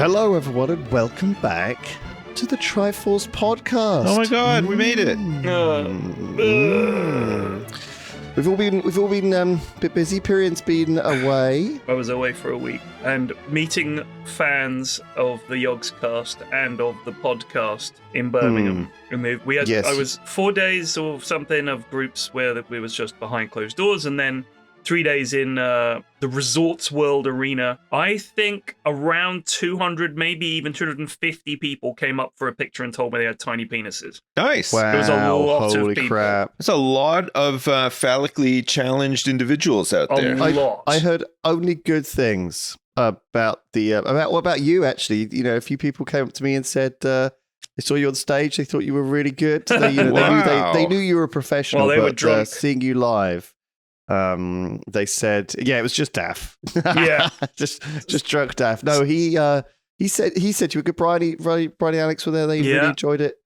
Hello, everyone, and welcome back to the Triforce podcast. Oh my God, we made it! We've all been a bit busy. Period's been away. I was away for a week and meeting fans of the Yogs cast and of the podcast in Birmingham. And we had I was 4 days or something of groups where we was just behind closed doors, and then 3 days in the Resorts World Arena. I think around 200, maybe even 250 people came up for a picture and told me they had tiny penises. Nice. Wow, There was a lot holy of people. crap. There's a lot of phallically challenged individuals out there. I heard only good things about the what about you, actually? You know, a few people came up to me and said they saw you on stage, they thought you were really good. They knew you were a professional, Well, they were but drunk. seeing you live, they said, yeah, it was just Daff. Yeah. just drunk Daff. No, he said you were good. Brian and Alex were there. They really enjoyed it.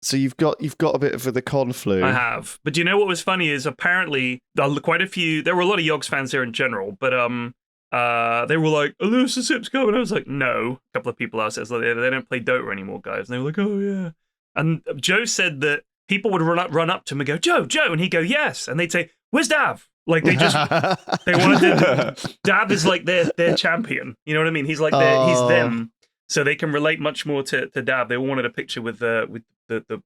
So you've got a bit of the con flu. I have. But do you know what was funny is apparently quite a few, there were a lot of Yogs fans here in general, but they were like, "Oh, Lewis and Sip's coming." I was like, "No." A couple of people asked us, like, they don't play Dota anymore, guys. And they were like, "Oh, yeah." And Joe said that people would run up to him and go, Joe, and he'd go, "Yes." And they'd say, "Where's Dav?" Like they wanted to. Dav is like their champion. You know what I mean? He's like he's them, so they can relate much more to Dav. They all wanted a picture with the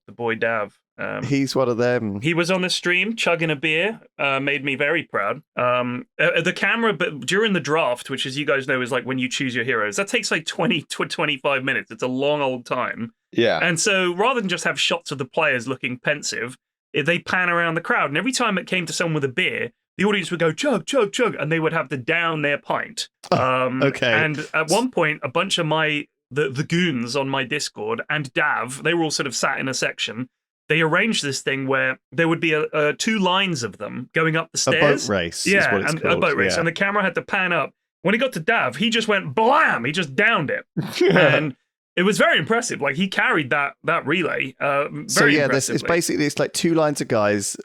boy Dav. He's one of them. He was on the stream chugging a beer, made me very proud. The camera, but during the draft, which as you guys know is like when you choose your heroes, that takes like 20 to 25 minutes. It's a long old time. Yeah. And so rather than just have shots of the players looking pensive, they pan around the crowd. And every time it came to someone with a beer, the audience would go, chug, chug, chug, and they would have to down their pint. Okay. And at one point, a bunch of the goons on my Discord and Dav, they were all sort of sat in a section. They arranged this thing where there would be two lines of them going up the stairs. A boat race. Yeah, is what it's and called. a boat race. Yeah. And the camera had to pan up. When he got to Dav, he just went blam. He just downed it. And it was very impressive. Like, he carried that relay very impressively. It's like two lines of guys,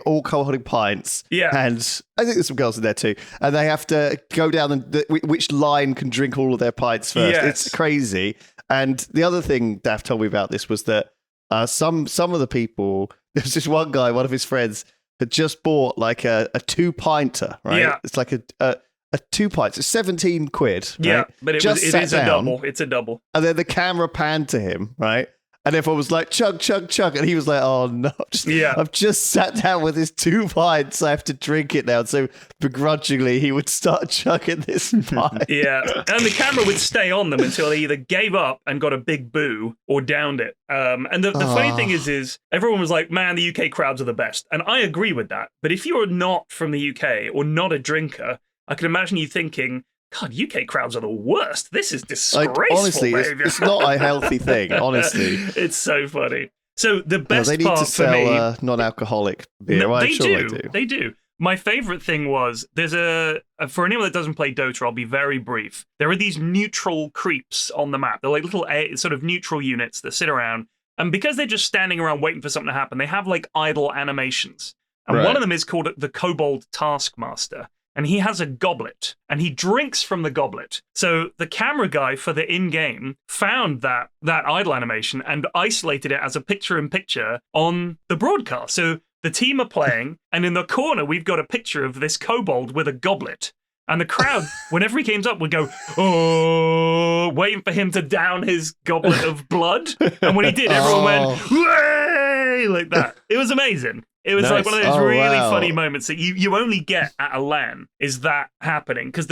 all holding pints. Yeah. And I think there's some girls in there too. And they have to go down which line can drink all of their pints first. Yes. It's crazy. And the other thing Daff told me about this was that some of the people, there was this one guy, one of his friends, had just bought like a 2-pinter, right? Yeah. It's like a 2 pints. It's 17 quid. Right? Yeah, but it is a double. It's a double. And then the camera panned to him, right? And everyone was like, chug, chug, chug. And he was like, oh, no. I've just sat down with this 2 pints. I have to drink it now. So begrudgingly, he would start chugging this pint. Yeah. And the camera would stay on them until they either gave up and got a big boo or downed it. And the funny thing is everyone was like, man, the UK crowds are the best. And I agree with that. But if you're not from the UK or not a drinker, I can imagine you thinking, God, UK crowds are the worst. This is disgraceful. Like, honestly, it's not a healthy thing, honestly. It's so funny. So the best they need part to sell for me... non-alcoholic beer. No, I'm sure they do. They do. My favorite thing was, there's for anyone that doesn't play Dota, I'll be very brief. There are these neutral creeps on the map. They're like little sort of neutral units that sit around. And because they're just standing around waiting for something to happen, they have like idle animations. And one of them is called the Kobold Taskmaster. And he has a goblet, and he drinks from the goblet. So the camera guy for the in-game found that idle animation and isolated it as a picture-in-picture on the broadcast. So the team are playing, and in the corner, we've got a picture of this kobold with a goblet. And the crowd, whenever he came up, would go, oh, waiting for him to down his goblet of blood. And when he did, everyone went, way, like that. It was amazing. It was like one of those really funny moments that you only get at a LAN, is that happening. Because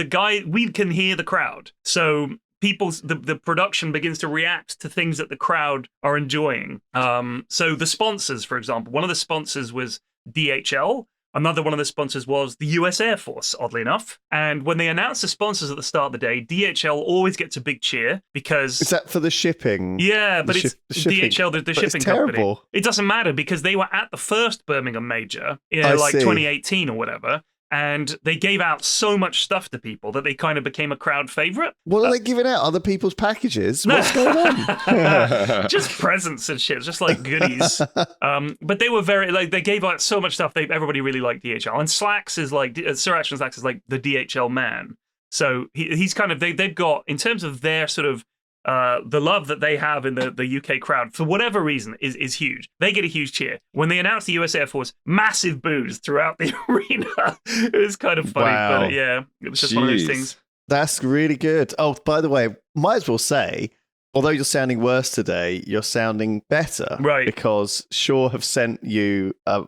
we can hear the crowd. So the production begins to react to things that the crowd are enjoying. So the sponsors, for example, one of the sponsors was DHL. Another one of the sponsors was the US Air Force, oddly enough. And when they announce the sponsors at the start of the day, DHL always gets a big cheer because... Is that for the shipping? Yeah, but it's DHL, the shipping company. It doesn't matter because they were at the first Birmingham major, like 2018 or whatever. And they gave out so much stuff to people that they kind of became a crowd favorite. What are they giving out? Other people's packages? What's going on? Just presents and shit, just like goodies. But they were they gave out so much stuff. Everybody really liked DHL. And Flax is like, Sir Action Flax is like the DHL man. So he's kind of, they've got, in terms of their sort of the love that they have in the UK crowd, for whatever reason, is huge. They get a huge cheer. When they announced the US Air Force, massive boos throughout the arena. It was kind of funny, but yeah, it was just one of those things. That's really good. Oh, by the way, might as well say, although you're sounding worse today, you're sounding better. Right. Because Shaw have sent you a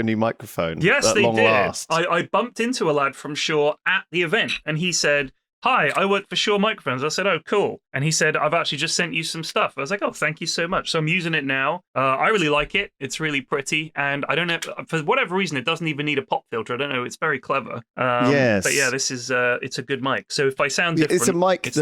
new microphone. Yes, they long did. Last. I bumped into a lad from Shaw at the event, and he said, "Hi, I work for Shaw Microphones." I said, "Oh, cool." And he said, "I've actually just sent you some stuff." I was like, "Oh, thank you so much." So I'm using it now. I really like it. It's really pretty. And I don't know, for whatever reason, it doesn't even need a pop filter. I don't know. It's very clever. Yes. But yeah, this is, it's a good mic. So if I sound different, it's a mic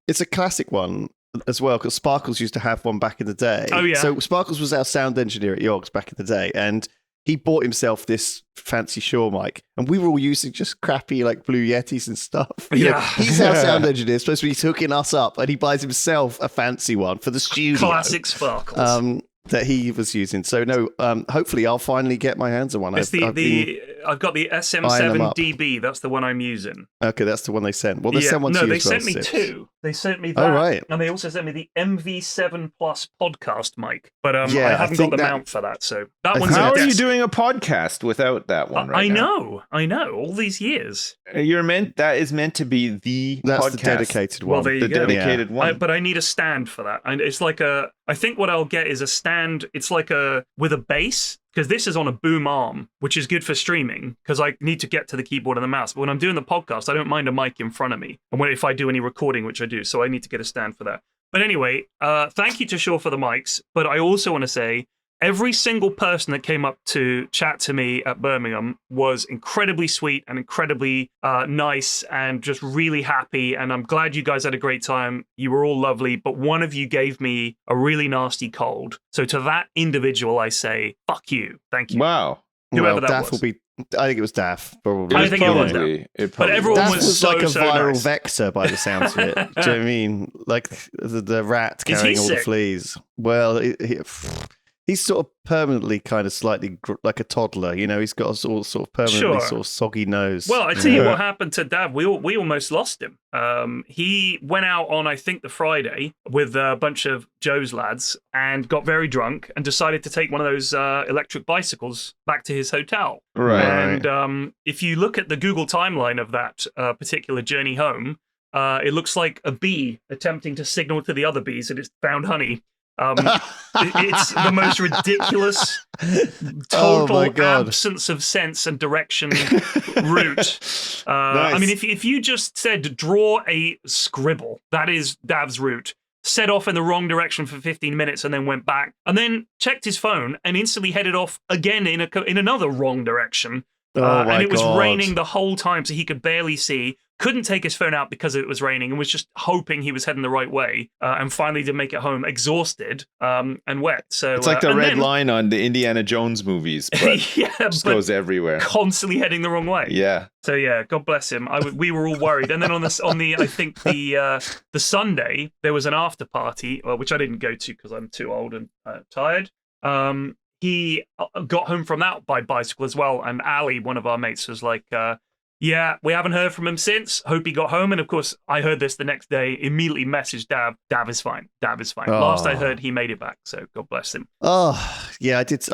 it's a classic one as well, because Sparkles used to have one back in the day. Oh, yeah. So Sparkles was our sound engineer at Yorks back in the day, and he bought himself this fancy Shure mic, and we were all using just crappy like Blue Yetis and stuff. You know, he's our sound engineer, supposed to be hooking us up, and he buys himself a fancy one for the studio. Classic Sparkles. That he was using. So no, hopefully I'll finally get my hands on one. It's I've got the SM7DB. That's the one I'm using. Okay, that's the one they sent. Well, they sent one to you. No, they sent me two. They sent me that. Oh, right. And they also sent me the MV7 Plus podcast mic. But I haven't got the mount for that. So that one's How are you doing a podcast without that one right now? I know. All these years. That is meant to be the That's podcast. the dedicated one. Well, there you go. Dedicated one. But I need a stand for that. And it's like I think what I'll get is a stand. It's like with a base, because this is on a boom arm, which is good for streaming because I need to get to the keyboard and the mouse. But when I'm doing the podcast, I don't mind a mic in front of me. And if I do any recording, which I do, so I need to get a stand for that. But anyway, thank you to Shaw for the mics. But I also want to say, every single person that came up to chat to me at Birmingham was incredibly sweet and incredibly nice and just really happy. And I'm glad you guys had a great time. You were all lovely, but one of you gave me a really nasty cold. So to that individual, I say, fuck you. Thank you. Wow. Whoever that Daff was. I think it was Daff, probably. I think it was Daff. But everyone Daff was so, like a so viral nice. vector by the sounds of it. Do you know what I mean? Like the rat carrying all the fleas. Well, he's sort of permanently kind of slightly like a toddler, you know. He's got a sort of permanently sort of soggy nose. Well, I tell you what happened to Dav. We almost lost him. He went out on, I think, the Friday with a bunch of Joe's lads and got very drunk and decided to take one of those electric bicycles back to his hotel. Right. And if you look at the Google timeline of that particular journey home, it looks like a bee attempting to signal to the other bees that it's found honey. It's the most ridiculous, total absence of sense and direction route. Nice. I mean, if you just said draw a scribble, that is Dav's route. Set off in the wrong direction for 15 minutes and then went back, and then checked his phone and instantly headed off again in another wrong direction. And it was raining the whole time, so he could barely see. Couldn't take his phone out because it was raining and was just hoping he was heading the right way. And finally did make it home exhausted and wet. So it's like the red line on the Indiana Jones movies, but just goes everywhere. Constantly heading the wrong way. Yeah. So yeah, God bless him. We were all worried. And then on the I think the Sunday there was an after party, which I didn't go to because I'm too old and tired. He got home from that by bicycle as well. And Ali, one of our mates, was like, yeah, we haven't heard from him since. Hope he got home. And of course, I heard this the next day, immediately messaged Dav. Dav is fine. Dav is fine. Last I heard, he made it back. So God bless him. Oh, yeah, I did.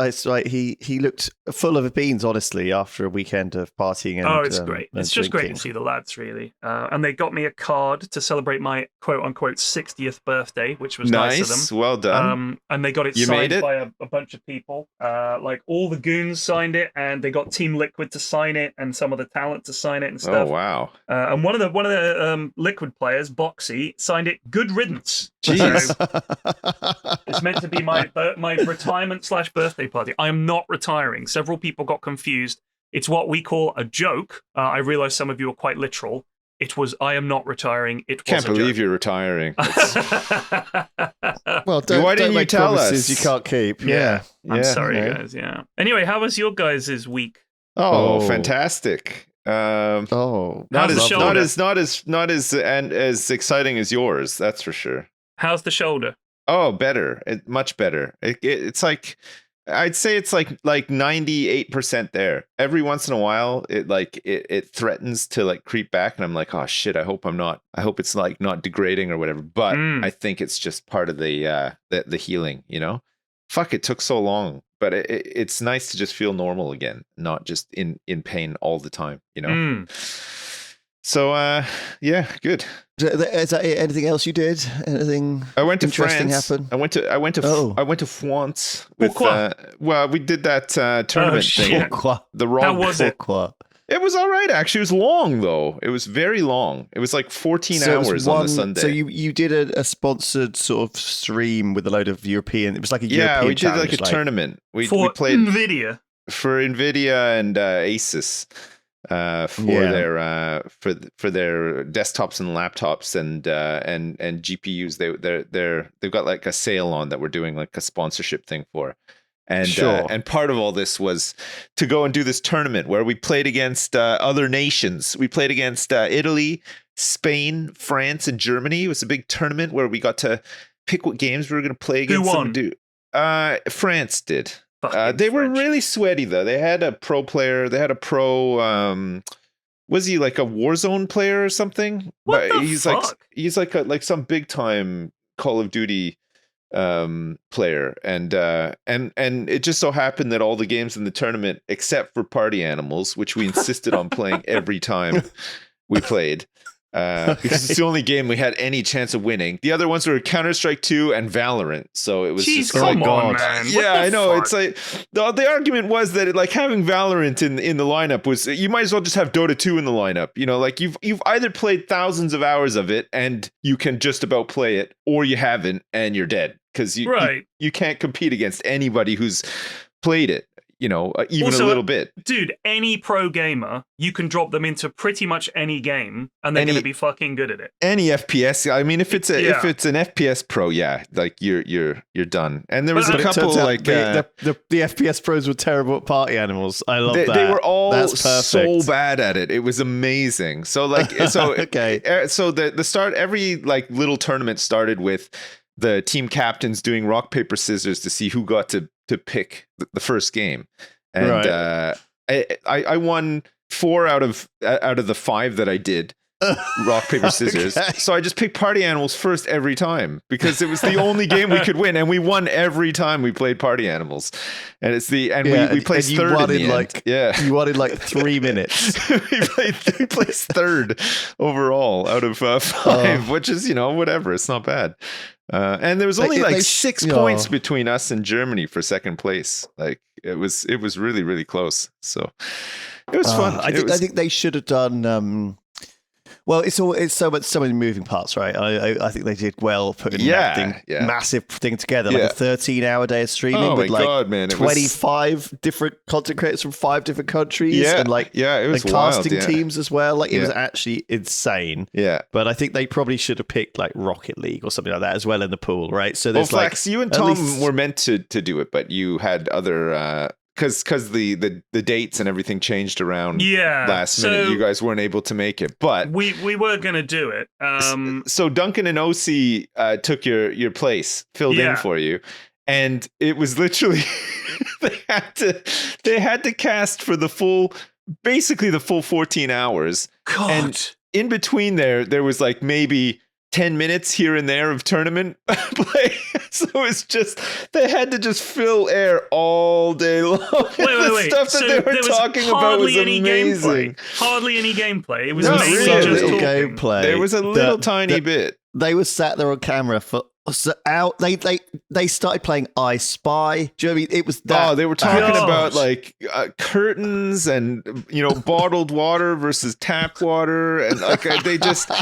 He looked full of beans, honestly, after a weekend of partying. And, it's great. It's just drinking. great to see the lads, really. And they got me a card to celebrate my quote-unquote 60th birthday, which was nice of them. Well done. And they got it signed by a bunch of people. Like all the goons signed it, and they got Team Liquid to sign it, and some of the talent to sign it and stuff. Oh wow! And one of the Liquid players, Boxy, signed it. Good riddance. Jeez. So, it's meant to be my retirement/birthday party. I am not retiring. Several people got confused. It's what we call a joke. I realize some of you are quite literal. It was, I am not retiring. It was Can't believe joke. you're retiring. Well, why didn't you tell us? You can't keep. Yeah. I'm sorry, guys. Yeah. Anyway, how was your guys' week? Oh, fantastic! How's not the shoulder? not as exciting as yours. That's for sure. How's the shoulder? Oh, better. Much better. It's like I'd say it's like 98% there. Every once in a while, it threatens to like creep back, and I'm like, oh shit, I hope it's like not degrading or whatever. But I think it's just part of the healing, you know. Fuck, it took so long, but it's nice to just feel normal again, not just in pain all the time, you know. So yeah, good. Is that it? Anything else you did? Anything? I went to interesting France. Happen? I went to France with. Well, we did that tournament thing. The wrong. How was it? It was all right, actually. It was long though. It was very long. It was like 14 hours on the Sunday. So you did a sponsored sort of stream with a load of European. It was like a European. Yeah, we did challenge, like a tournament. We played NVIDIA and Asus. For their desktops and laptops and GPUs, they've got like a sale on that we're doing like a sponsorship thing for, and part of all this was to go and do this tournament where we played against other nations. We played against Italy, Spain, France, and Germany. It was a big tournament where we got to pick what games we were going to play against. Who won? France did. French. They were really sweaty though. They had a pro player. They had a pro. Was he like a Warzone player or something? What the fuck? He's like some big time Call of Duty player, and it just so happened that all the games in the tournament, except for Party Animals, which we insisted on playing every time we played. Because it's the only game we had any chance of winning. The other ones were Counter-Strike 2 and Valorant. So it was Jeez, just come like, on, man. Yeah, I know. Fuck? It's like the argument was that like having Valorant in the lineup was, you might as well just have Dota 2 in the lineup. You know, like you've either played thousands of hours of it and you can just about play it, or you haven't and you're dead because you can't compete against anybody who's played it. You know, even also, a little bit. Dude, any pro gamer, you can drop them into pretty much any game and they're going to be fucking good at it. Any FPS. I mean, if it's an FPS pro, yeah, like you're done. And there was a couple like the FPS pros were terrible at Party Animals. I love that. They were all so bad at it. It was amazing. So like okay. So the start, every like little tournament started with the team captains doing rock, paper, scissors to see who got to pick the first game. And I won 4 out of the 5 that I did. Rock, paper, scissors. Okay. So I just picked Party Animals first every time because it was the only game we could win, and we won every time we played Party Animals. And it's we placed third in the end. Yeah, you won in like 3 minutes. we placed third overall out of 5, which is, you know, whatever. It's not bad. And there was only like 6 points between us and Germany for second place. Like it was really, really close. So it was fun. I think they should have done. Well, it's so many moving parts, right? I think they did well putting that massive thing together, like a 13-hour day of streaming with like 25 different content creators from 5 different countries, and like it was casting teams as well. Like it was actually insane. Yeah, but I think they probably should have picked like Rocket League or something like that as well in the pool, right? So there's Flax, you and Tom were meant to do it, but you had other. Because the dates and everything changed around last minute, you guys weren't able to make it. But we were gonna do it. So Duncan and OC took your place, filled in for you, and it was literally they had to cast for basically the full 14 hours. God. And in between there was like maybe 10 minutes here and there of tournament play. So it's just, they had to just fill air all day long. Wait. The stuff that they were talking about was amazing. Hardly any gameplay. It was not mainly really just talking. Gameplay. There was a little tiny bit. They were sat there on camera for they started playing I Spy. Do you know what I mean? It was that. Oh, they were talking about like curtains and, you know, bottled water versus tap water, and like they just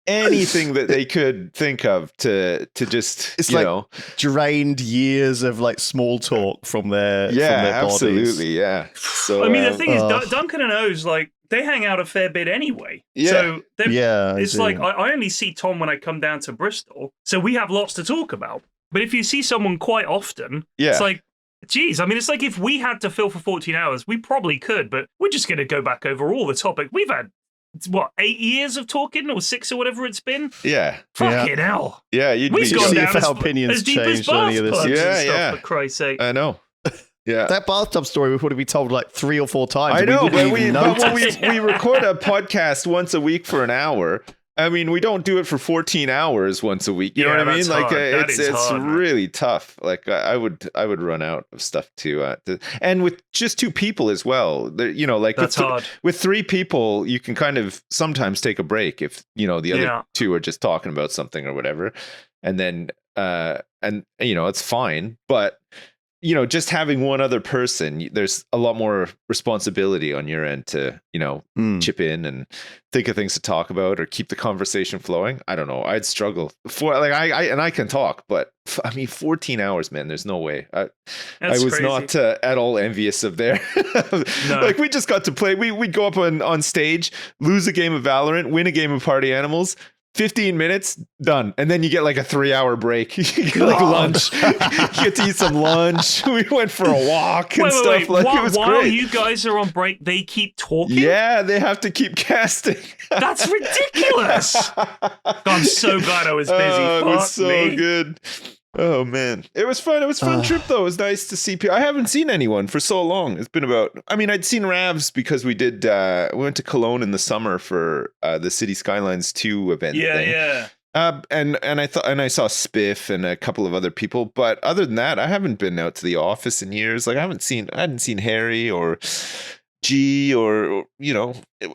anything that they could think of to just drained years of like small talk from their absolutely bodies. So I mean, the thing is, Duncan and O's like, they hang out a fair bit anyway. So it's like I only see Tom when I come down to Bristol, so we have lots to talk about. But if you see someone quite often, it's like, geez, I mean, it's like if we had to fill for 14 hours, we probably could, but we're just going to go back over all the topic. We've had, 8 years of talking, or 6 or whatever it's been? Yeah. Fucking hell. Yeah, we've gone down if our opinions as deep as changed on any of this. stuff, for Christ's sake. I know. Yeah. That bathtub story would probably be told like 3 or 4 times. I know, but when notice. we record a podcast once a week for an hour. I mean, we don't do it for 14 hours once a week. You know what I mean? Like, it's hard, really tough. Like, I would run out of stuff and with just 2 people as well. You know, like that's hard. With 3 people, you can kind of sometimes take a break if the other 2 are just talking about something or whatever, and then it's fine. But just having one other person, there's a lot more responsibility on your end to, chip in and think of things to talk about or keep the conversation flowing. I don't know. I'd struggle I can talk, but I mean, 14 hours, man, there's no way. I was crazy. Not at all envious of there. No. Like, we just got to play. We'd go up on stage, lose a game of Valorant, win a game of Party Animals. 15 minutes, done. And then you get like a 3-hour break. You get like lunch. You get to eat some lunch. We went for a walk and stuff. Like, it was while great. You guys are on break, they keep talking? Yeah, they have to keep casting. That's ridiculous. I'm so glad I was busy. It was so good. Oh, man. It was fun. It was a fun trip, though. It was nice to see people. I haven't seen anyone for so long. It's been I'd seen Ravs because we went to Cologne in the summer for the City Skylines 2 event. Yeah. And I saw Spiff and a couple of other people. But other than that, I haven't been out to the office in years. Like, I hadn't seen Harry or G or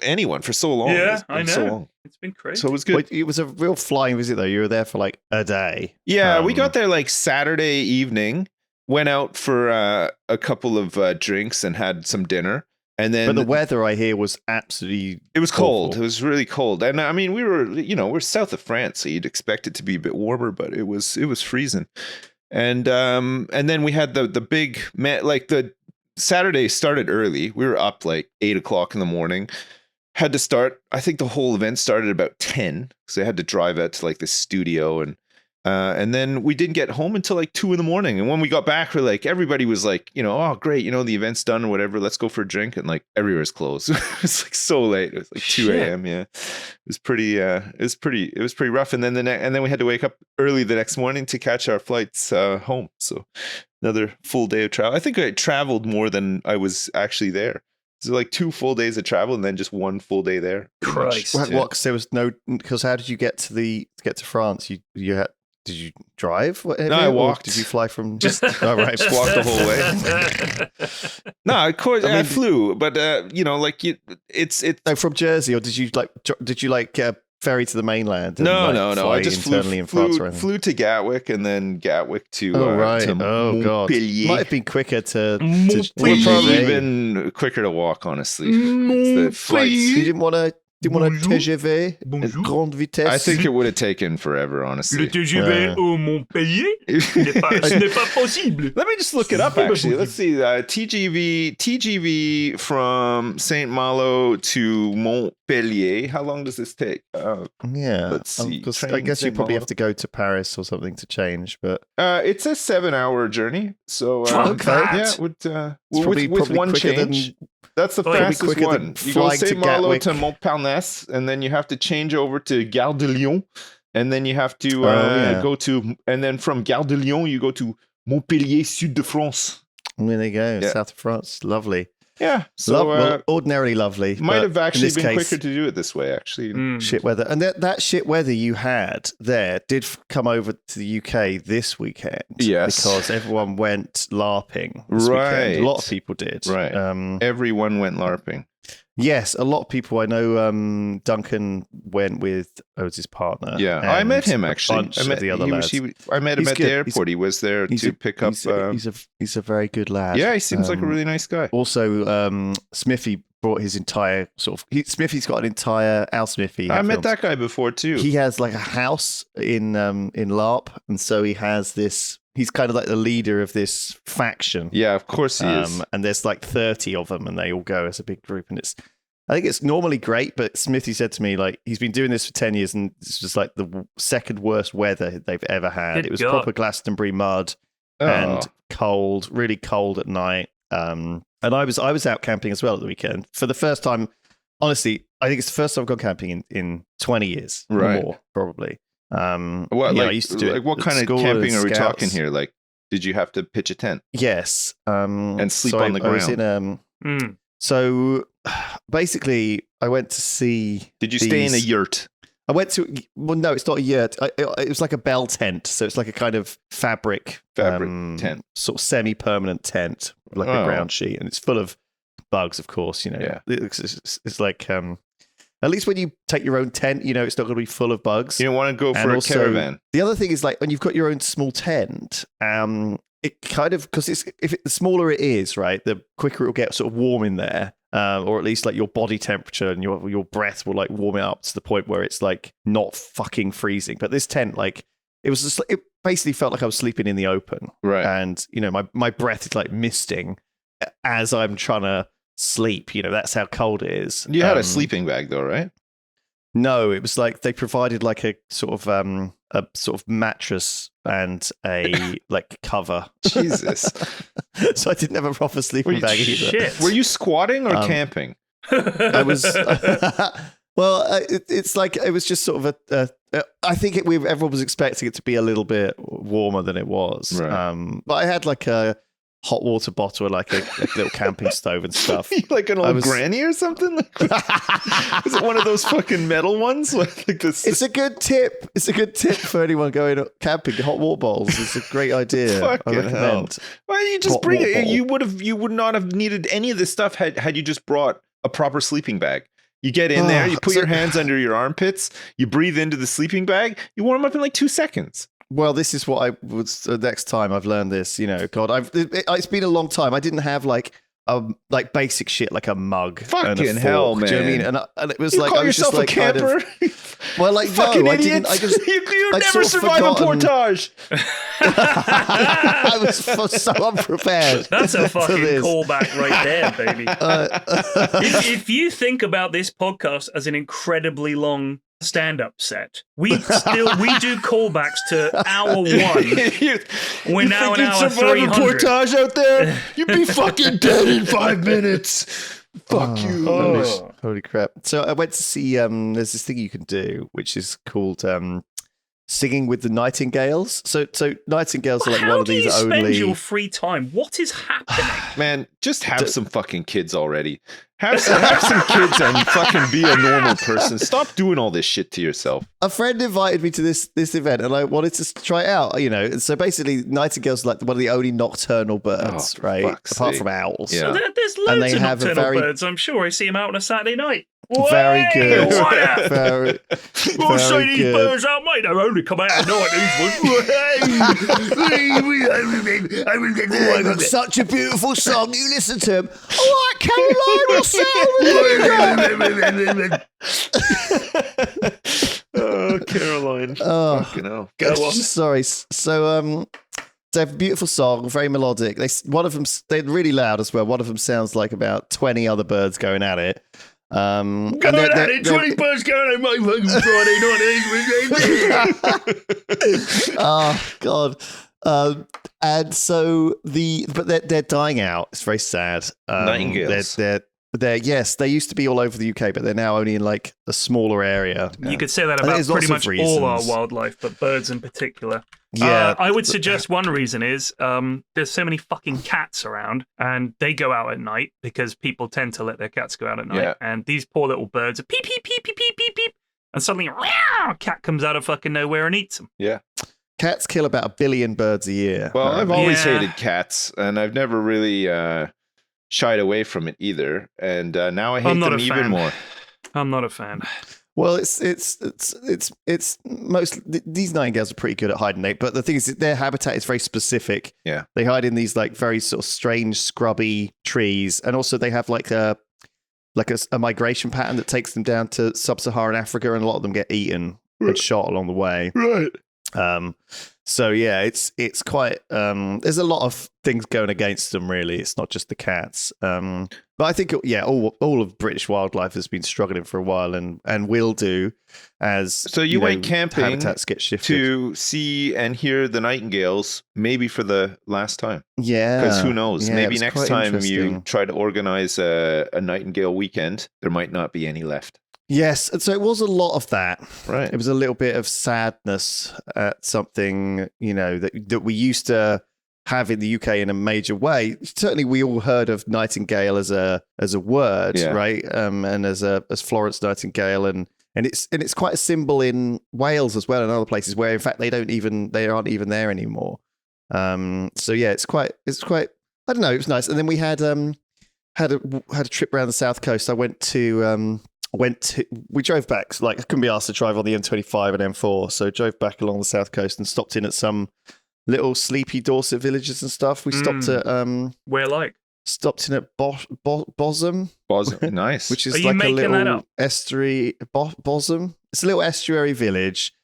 anyone for so long. Yeah, I know. So long. It's been crazy. So it was good. It was a real flying visit, though. You were there for like a day. Yeah, we got there like Saturday evening, went out for a couple of drinks and had some dinner. And then, but the weather, I hear, was absolutely It was awful. cold. It was really cold. And I mean, we're south of France, so you'd expect it to be a bit warmer, but it was freezing. And then we had the big the Saturday started early. We were up like 8 o'clock in the morning. Had to start. I think the whole event started about 10, so I had to drive out to like the studio, and then we didn't get home until like 2 in the morning. And when we got back, we're like, everybody was like, oh great, the event's done or whatever. Let's go for a drink, and like everywhere's closed. It's like so late. It was like 2 a.m. Yeah, it was pretty. It was pretty rough. And then we had to wake up early the next morning to catch our flights home. So another full day of travel. I think I traveled more than I was actually there. So like 2 full days of travel and then just 1 full day there. Christ. What? Because there was no. Because how did you get to France? Did you drive? No, I walked. Did you fly from? Just walked the whole way. No, of course I flew, but it's. No, from Jersey, or did you ferry to the mainland? No. I just flew to Gatwick and then Gatwick to to Montpellier. Might have been quicker to would probably been quicker to walk, honestly. The flights. You didn't want to TGV at grande vitesse. I think it would have taken forever, honestly. Le TGV au Montpellier ce n'est pas possible. Let me just look it up, actually. Let's see. TGV from Saint Malo to Montpellier. How long does this take? Let's see. I guess you probably have to go to Paris or something to change, but it's a 7-hour journey. So yeah, with one change. That's the fastest one. You go Saint Malo to Montparnasse, and then you have to change over to Gare de Lyon, and then you have to go to, and then from Gare de Lyon you go to Montpellier, Sud de France. There you go, south of France, lovely. Yeah, so ordinarily lovely. Might have actually been quicker to do it this way, actually. Shit weather, and that shit weather you had there did come over to the UK this weekend. Yes, because everyone went LARPing. This weekend. A lot of people did. Right, everyone went LARPing. Yes, a lot of people. I know Duncan went with his partner. Yeah, I met him actually. I met the other lads. I met him at the airport. He was there to pick up. He's a very good lad. Yeah, he seems like a really nice guy. Also, Smithy brought his entire Smithy's got an entire Al Smithy. I met that guy before too. He has like a house in LARP, and so he has this. He's kind of like the leader of this faction. Yeah, of course he is. And there's like 30 of them, and they all go as a big group. And I think it's normally great, but Smithy said to me, like, he's been doing this for 10 years, and it's just like the second worst weather they've ever had. It was proper Glastonbury mud and cold, really cold at night. And I was out camping as well at the weekend for the first time. Honestly, I think it's the first time I've gone camping in 20 years or more, probably. I used to do it. Like, what kind of camping are we talking here? Like did you have to pitch a tent? Yes. And sleep on the ground? I was in, So basically, I went to see. Did you stay in a yurt? I went to. Well, no, it's not a yurt. It was like a bell tent, so it's like a kind of fabric tent, sort of semi-permanent tent, like a ground sheet, and it's full of bugs, of course. You know, yeah. It's like at least when you take your own tent, you know it's not going to be full of bugs. You don't want to go for a caravan. The other thing is like when you've got your own small tent. It kind of, because the smaller it is, right, the quicker it will get sort of warm in there, or at least like your body temperature and your breath will like warm it up to the point where it's like not fucking freezing. But this tent, like it basically felt like I was sleeping in the open, right? And you know my breath is like misting as I'm trying to sleep. You know that's how cold it is. You had a sleeping bag though, right? No, it was like they provided like a sort of mattress and a like cover. Jesus. So I didn't have a proper sleeping bag either. Shit. Were you squatting or camping? I was. Well, it's like it was just sort of I think everyone was expecting it to be a little bit warmer than it was. Right. But I had like a hot water bottle and like a little camping stove and stuff. Like an old granny or something? Is it one of those fucking metal ones? Like this? It's a good tip. It's a good tip for anyone going camping. Hot water bottles. It's a great idea. Fucking I recommend. hell. Why didn't you just bring it? You would not have needed any of this stuff had you just brought a proper sleeping bag. You get in there, you put your hands under your armpits, you breathe into the sleeping bag, you warm up in like 2 seconds. Well, this is what I would. Next time I've learned this, you know, God, it's been a long time. I didn't have like basic shit like a mug. Fucking hell, man! Do you know what I mean? And it was you like call I was yourself just like a camper? Kind of, well, like fucking no, idiot! I didn't. You never survive a Portage. I was so unprepared. That's a fucking callback right there, baby. If you think about this podcast as an incredibly long stand-up set, we do callbacks to hour 1. We're now in hour 300. Portage out there, you'd be fucking dead in 5 minutes. Fuck you. Holy crap. So I went to see there's this thing you can do which is called singing with the Nightingales. So Nightingales are like one of these only. How do you spend only your free time? What is happening? Man, just have some fucking kids already. Have some kids and fucking be a normal person. Stop doing all this shit to yourself. A friend invited me to this event and I wanted to try it out, you know. So basically Nightingales are like one of the only nocturnal birds, right? Apart from owls. Yeah. So there's loads of nocturnal birds. I'm sure I see them out on a Saturday night. Very good. Very see these birds out, mate. They only come out at night. I got such a beautiful song. You listen to him. All right, Caroline, Oh, Caroline. Oh, fucking hell. Go on. Sorry. So they have a beautiful song, very melodic. They're really loud as well. One of them sounds like about 20 other birds going at it. 20 birds going at my fucking Friday night. Oh God. And so they're dying out. It's very sad. Nightingales. They used to be all over the UK, but they're now only in like a smaller area. You could say that about pretty much all our wildlife, but birds in particular. Yeah, I would suggest one reason is there's so many fucking cats around, and they go out at night because people tend to let their cats go out at night. Yeah. And these poor little birds are peep peep peep peep peep peep peep, and suddenly a cat comes out of fucking nowhere and eats them. Yeah. Cats kill about 1 billion birds a year. Well, I've always hated cats, and I've never really shied away from it either. And now I hate them even more. I'm not a fan. Well, it's most these nightingales are pretty good at hiding, but the thing is that their habitat is very specific. Yeah, they hide in these like very sort of strange scrubby trees, and also they have like a migration pattern that takes them down to sub-Saharan Africa, and a lot of them get eaten and shot along the way. Right. So yeah, it's quite there's a lot of things going against them really. It's not just the cats. But I think all of British wildlife has been struggling for a while and will do as so you went camping habitats get shifted to see and hear the nightingales maybe for the last time. Yeah. Because who knows? Yeah, maybe next time you try to organize a nightingale weekend, there might not be any left. Yes, and so it was a lot of that. Right. It was a little bit of sadness at something, that we used to have in the UK in a major way. Certainly, we all heard of Nightingale as a word, right? And as Florence Nightingale, and it's quite a symbol in Wales as well, and other places where in fact they aren't even there anymore. So yeah, it's quite. I don't know. It was nice, and then we had a trip around the south coast. We drove back. Like I couldn't be asked to drive on the M25 and M4, so drove back along the south coast and stopped in at some little sleepy Dorset villages and stuff. We stopped at where like stopped in at Bosham. Bosham, nice. Which is like a little estuary. Bosham. It's a little estuary village.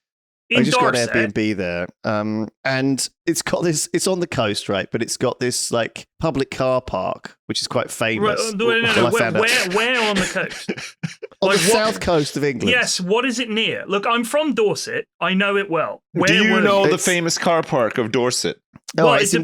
I just got an Airbnb there, and it's got this. It's on the coast, right? But it's got this like public car park, which is quite famous. Where on the coast? On the south coast of England. Yes. What is it near? Look, I'm from Dorset. I know it well. Do you know the famous car park of Dorset? Oh, well, it's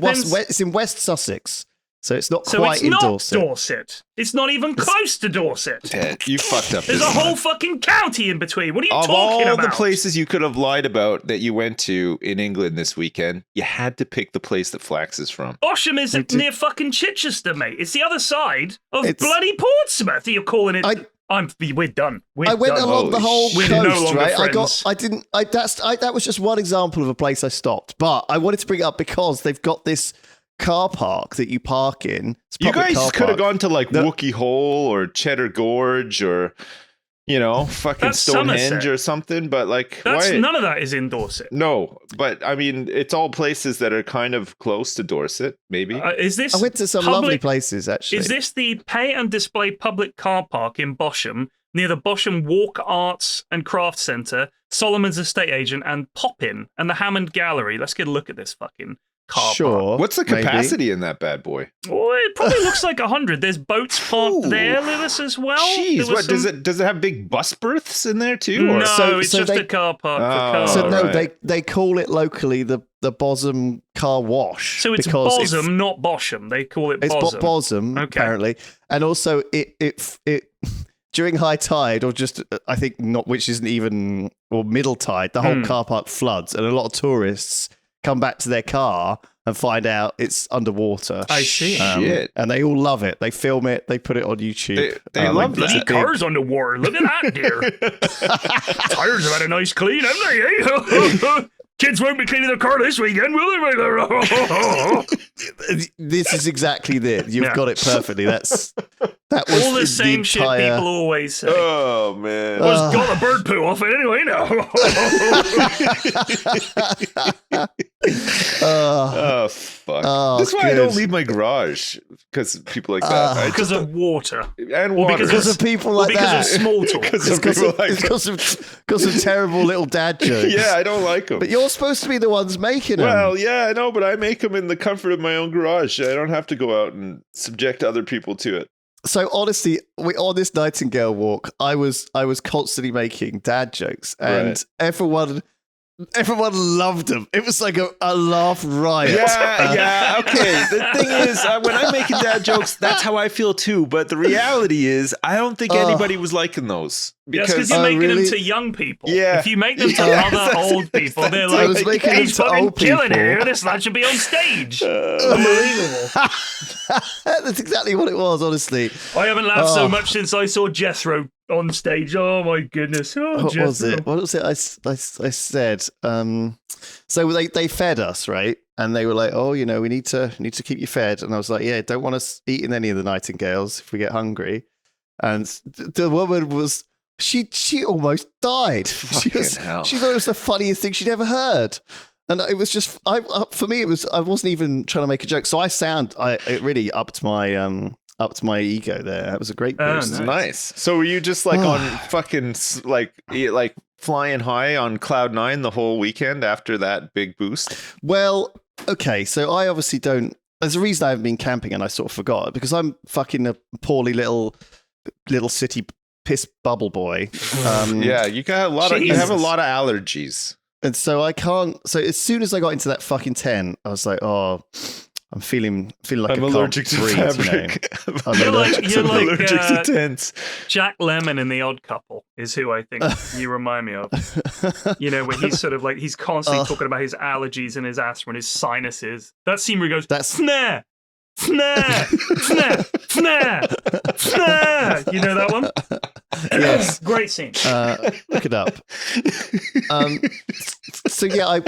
in West Sussex. So it's not quite in Dorset. It's not even close to Dorset. You fucked up. There's a whole fucking county in between. What are you talking about? Of all the places you could have lied about that you went to in England this weekend, you had to pick the place that Flax is from. Bosham is near fucking Chichester, mate. It's the other side of bloody Portsmouth. You're calling it... We're done. I went along the whole coast, no right? Friends. That was just one example of a place I stopped. But I wanted to bring it up because they've got this car park that you park in. You guys could have gone to like Wookey Hole or Cheddar Gorge or, fucking Stonehenge Somerset. Or something. But like, none of that is in Dorset. No, but I mean, it's all places that are kind of close to Dorset. Maybe I went to some lovely places actually. Is this the pay and display public car park in Bosham near the Bosham Walk Arts and Crafts Centre, Solomon's Estate Agent, and Pop-In and the Hammond Gallery? Let's get a look at this fucking car park. What's the capacity in that bad boy? Well, it probably looks like 100. There's boats parked there, Lewis, as well. Jeez, what does it have big bus berths in there too? Or? No, it's just a car park for cars. So no, they call it locally the Bosham Car Wash. So it's Bosham, not Bosham. They call it Bosham. It's Bosham, apparently. And also it during high tide, or just I think not, which isn't even, or middle tide, the whole car park floods, and a lot of tourists come back to their car and find out it's underwater. I see. Shit. And they all love it. They film it. They put it on YouTube. They love that. Bloody cars underwater. Look at that, dear. Tires have had a nice clean, haven't they? Kids won't be cleaning their car this weekend, will they? This is exactly it. You've got it perfectly. That was all the same shit people always say. Oh man! Well, it's got the bird poo off it anyway. Oh fuck! That's why I don't leave my garage, because people like that. Because of water and water. Because of people like that. Because of small talk. Because of terrible little dad jokes. Yeah, I don't like them. But you're supposed to be the ones making them. Well, yeah, I know, but I make them in the comfort of my own garage. I don't have to go out and subject other people to it. So honestly, on this Nightingale walk, I was constantly making dad jokes, and everyone loved them. It was like a laugh riot. Yeah, okay. The thing is, when I'm making dad jokes, that's how I feel too. But the reality is, I don't think anybody was liking those. Because you're making them to young people. Yeah. If you make them to other old people, they're like, hey, he's fucking killing it here. This lad should be on stage. Unbelievable. That's exactly what it was, honestly. I haven't laughed so much since I saw Jethro on stage. Oh my goodness. What was it? I said? So they fed us, right? And they were like, "Oh, we need to keep you fed." And I was like, "Yeah, don't want us eating any of the Nightingales if we get hungry." And the woman was. She almost died. She thought it was the funniest thing she'd ever heard, and it was just for me. It was I wasn't even trying to make a joke, so it really upped my ego there. That was a great boost. Nice. So were you just like on fucking like flying high on cloud 9 the whole weekend after that big boost? Well, okay. So I obviously don't. There's a reason I haven't been camping, and I sort of forgot because I'm fucking a poorly little city piss bubble boy. Yeah, you have a lot of allergies, and so I can't. So as soon as I got into that fucking tent, I was like, "Oh, I'm feeling like I'm I allergic can't to breathe, fabric. I'm allergic you're like allergic to tents. Jack Lemmon in The Odd Couple is who I think you remind me of. You know, where he's sort of like, he's constantly talking about his allergies and his asthma and his sinuses. That scene where he goes, snare, snare, snare, snare, snare. You know that one? Yes. Great scene. Look it up. So yeah, I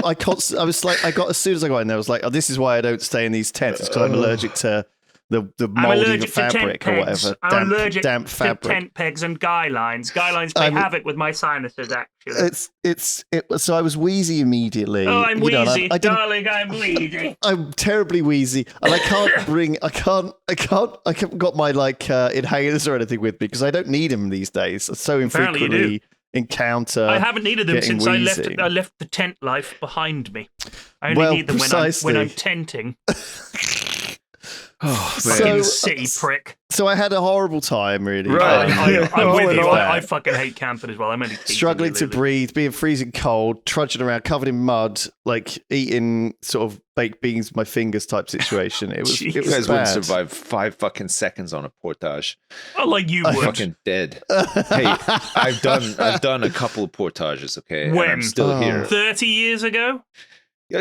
was like, as soon as I got in there, I was like, oh, this is why I don't stay in these tents, because I'm allergic to the molding of fabric or whatever. I'm allergic damp to fabric. tent pegs and guy lines. Guy lines play havoc with my sinuses, actually. So I was wheezy immediately. Oh, I'm wheezy, I darling. I'm wheezy. I'm terribly wheezy, and I haven't got my inhalers or anything with me because I don't need them these days. I so infrequently encounter. I haven't needed them since wheezy. I left the tent life behind me. I only need them when I'm tenting. Oh, fucking city prick. So I had a horrible time, really. Right. I'm with you. I fucking hate camping as well. I'm only struggling to breathe, being freezing cold, trudging around covered in mud, like eating sort of baked beans with my fingers type situation. It was. You guys wouldn't survive 5 fucking seconds on a portage. Oh, like you would. Fucking dead. Hey, I've done a couple of portages. Okay, when? And I'm still here. 30 years ago.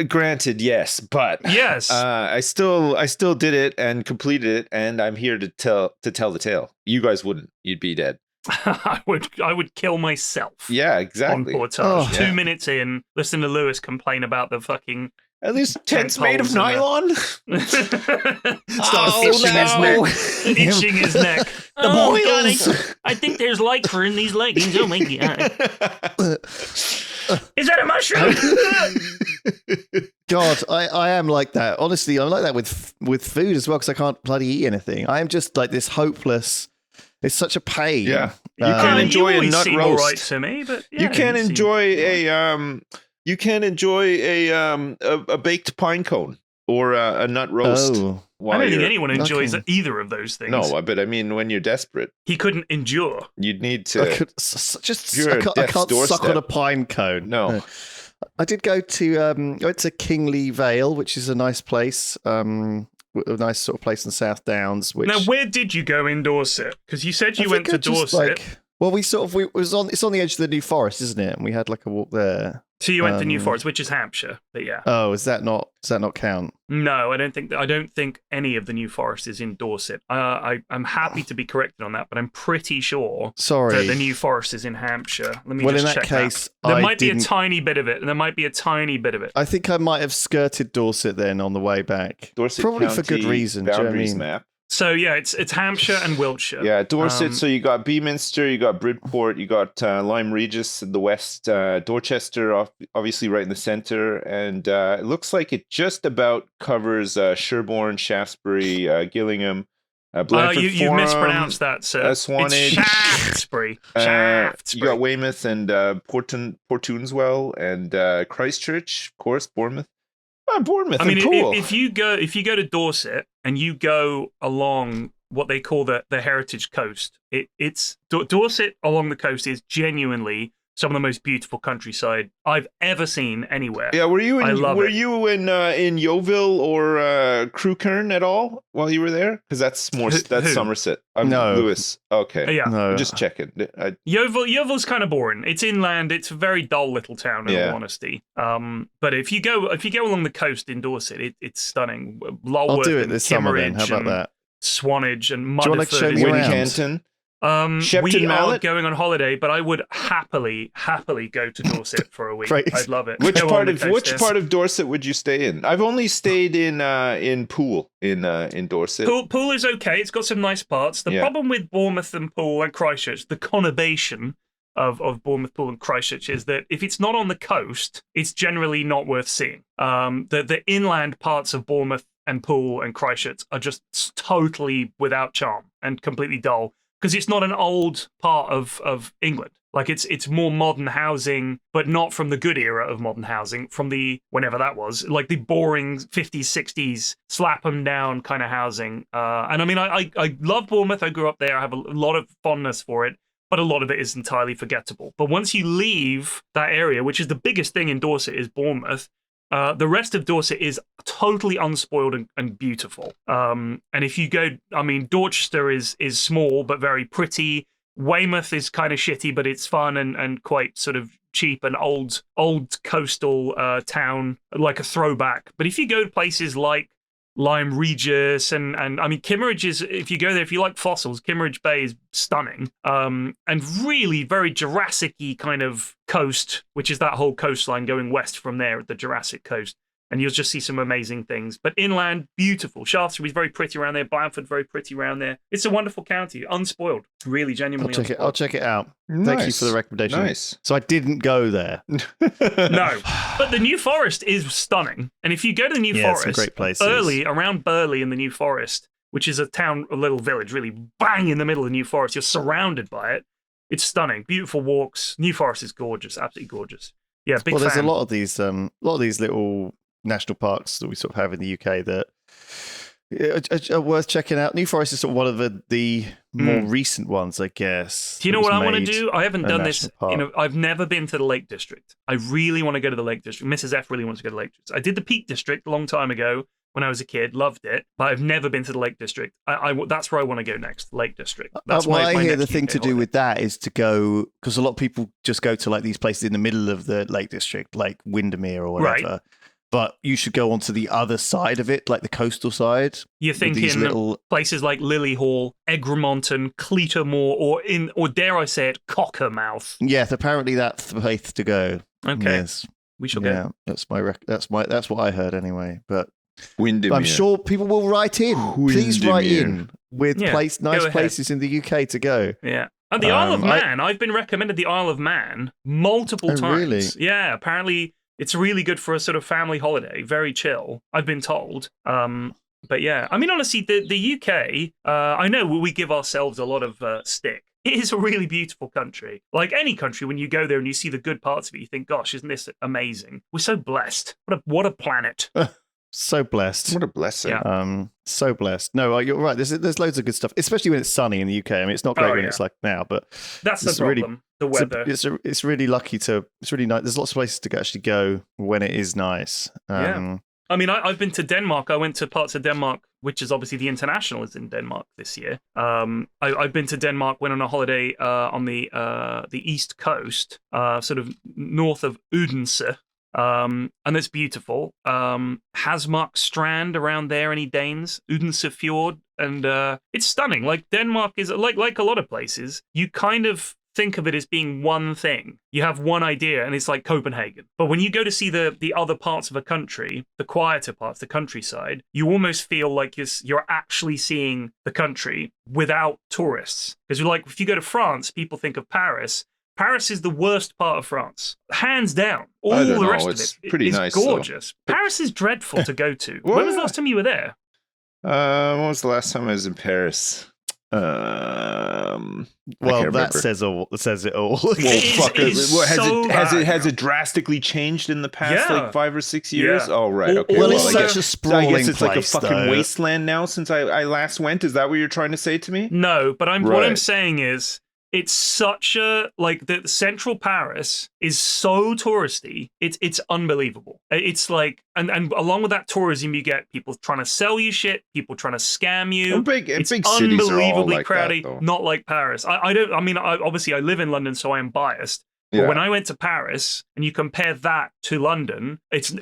Granted, yes, but yes, I still did it and completed it, and I'm here to tell the tale. You guys wouldn't; you'd be dead. I would kill myself. Yeah, exactly. On portage, 2 minutes in, listen to Lewis complain about the fucking. At least tents made of nylon. Starts itching his neck. The boils. God, I think there's lycra in these leggings. Oh my god! Is that a mushroom? God, I am like that. Honestly, I'm like that with food as well because I can't bloody eat anything. I am just like this hopeless. It's such a pain. Yeah, you can enjoy a nut roast. Right to me, but you can enjoy a baked pine cone or a nut roast. Oh. I don't think anyone enjoys either of those things. No, but I mean, when you're desperate, he couldn't endure. You'd need to. I can't suck on a pine cone. No. I did go to I went to Kingley Vale, which is a nice place. A nice sort of place in the South Downs. Which now, where did you go in Dorset? Because you said you went to Dorset. It's on the edge of the New Forest, isn't it? And we had like a walk there. So you went to New Forest, which is Hampshire, but yeah. Oh, does that not count? No, I don't think any of the New Forest is in Dorset. I'm happy to be corrected on that, but I'm pretty sure that the New Forest is in Hampshire. Let me just check. In that case, there might be a tiny bit of it. I think I might have skirted Dorset then on the way back. Dorset probably County for good reason. Boundaries map. So yeah, it's Hampshire and Wiltshire. Yeah, Dorset. So you got Beaminster, you got Bridport, you got Lyme Regis in the west, Dorchester, obviously right in the center, and it looks like it just about covers Sherborne, Shaftesbury, Gillingham, Blandford you Forum, mispronounced that, sir. Swanage, it's Shaftesbury. Shaftesbury. You got Weymouth and Portunswell and Christchurch, of course, Bournemouth. Bournemouth. I mean, cool. if you go to Dorset and you go along what they call the Heritage Coast, it's Dorset along the coast is genuinely some of the most beautiful countryside I've ever seen anywhere. Yeah, were you in Yeovil or Crewkerne at all while you were there? Because that's Somerset. No, Lewis. Okay, yeah, no. I'm just checking. Yeovil's kind of boring. It's inland. It's a very dull little town, in all honesty. But if you go along the coast in Dorset, it's stunning. Lulworth, I'll do it this summer then. How about that? Swanage and Mudderford. Do you want to show me around? Wincanton. We are going on holiday, but I would happily go to Dorset for a week. I'd love it. Which part of Dorset would you stay in? I've only stayed in Poole in Dorset. Poole is okay. It's got some nice parts. The problem with Bournemouth and Poole and Christchurch, the conurbation of Bournemouth, Poole and Christchurch is that if it's not on the coast, it's generally not worth seeing. The inland parts of Bournemouth and Poole and Christchurch are just totally without charm and completely dull. Because it's not an old part of England. Like it's more modern housing, but not from the good era of modern housing, from the whenever that was, like the boring 50s, 60s, slap 'em down kind of housing. And I mean, I love Bournemouth. I grew up there. I have a lot of fondness for it, but a lot of it is entirely forgettable. But once you leave that area, which is the biggest thing in Dorset, is Bournemouth. The rest of Dorset is totally unspoiled and beautiful. And if you go, I mean, Dorchester is small but very pretty. Weymouth is kind of shitty, but it's fun and quite sort of cheap and old coastal town, like a throwback. But if you go to places like Lyme Regis and I mean Kimmeridge is, if you go there, if you like fossils, Kimmeridge Bay is stunning, and really very Jurassic-y kind of coast, which is that whole coastline going west from there at the Jurassic coast, and you'll just see some amazing things. But inland, beautiful. Shaftesbury's very pretty around there. Blandford, very pretty around there. It's a wonderful county, unspoiled, really genuinely unspoiled. I'll check it out. Nice. Thank you for the recommendation. Nice. So I didn't go there. No, but the New Forest is stunning. And if you go to the New Forest, some great places. Around Burley in the New Forest, which is a town, a little village, really bang in the middle of the New Forest, you're surrounded by it. It's stunning. Beautiful walks. New Forest is gorgeous, absolutely gorgeous. Yeah, big fan. There's a lot of these little national parks that we sort of have in the UK that are worth checking out. New Forest is sort of one of the more recent ones, I guess. Do you know what I want to do? I haven't done this. I've never been to the Lake District. I really want to go to the Lake District. Mrs. F really wants to go to the Lake District. I did the Peak District a long time ago when I was a kid, loved it, but I've never been to the Lake District. That's where I want to go next, Lake District. That's I hear the thing to do with that is to go, because a lot of people just go to like these places in the middle of the Lake District, like Windermere or whatever. Right. But you should go onto the other side of it, like the coastal side. You're thinking places like Lilyhall, Egremonton, Cleatormore, or dare I say it, Cockermouth. Yes, apparently that's the place to go. Okay, yes. We shall go. That's that's what I heard anyway. But Windermere. I'm sure people will write in. Please write in with nice places in the UK to go. Yeah. And the Isle of Man, I've been recommended the Isle of Man multiple times. Really? Yeah, apparently it's really good for a sort of family holiday, very chill, I've been told. But yeah, I mean, honestly, the UK, I know we give ourselves a lot of stick. It is a really beautiful country. Like any country, when you go there and you see the good parts of it, you think, gosh, isn't this amazing? We're so blessed. What a planet. So blessed. What a blessing. Yeah. So blessed. No, you're right. There's loads of good stuff, especially when it's sunny in the UK. I mean, it's not great when it's like now, but that's the problem. The weather. It's really lucky to. It's really nice. There's lots of places to actually go when it is nice. Yeah. I mean, I've been to Denmark. I went to parts of Denmark, which is obviously the international is in Denmark this year. I've been to Denmark, went on a holiday on the east coast, sort of north of Odense. And it's beautiful. Hasmark Strand around there, any Danes, Odense Fjord, and it's stunning. Like Denmark is like a lot of places. You kind of think of it as being one thing. You have one idea, and it's like Copenhagen. But when you go to see the other parts of a country, the quieter parts, the countryside, you almost feel like you're actually seeing the country without tourists. Because you're like, if you go to France, people think of Paris. Paris is the worst part of France, hands down. All the rest of it pretty is nice, gorgeous. Though. Paris is dreadful to go to. When was the last time you were there? When was the last time I was in Paris? Well, that says it all. Well, fuck it. Has it drastically changed in the past like 5 or 6 years? Yeah. Oh, right. Okay. Well, it's such a sprawling place. I guess it's like a fucking wasteland now since I last went. Is that what you're trying to say to me? No, but what I'm saying is, it's such a, like, the central Paris is so touristy. It's unbelievable. It's like, and along with that tourism, you get people trying to sell you shit, people trying to scam you. Big cities unbelievably are all like crowded. That, not like Paris. Obviously I live in London, so I am biased. But when I went to Paris and you compare that to London, it's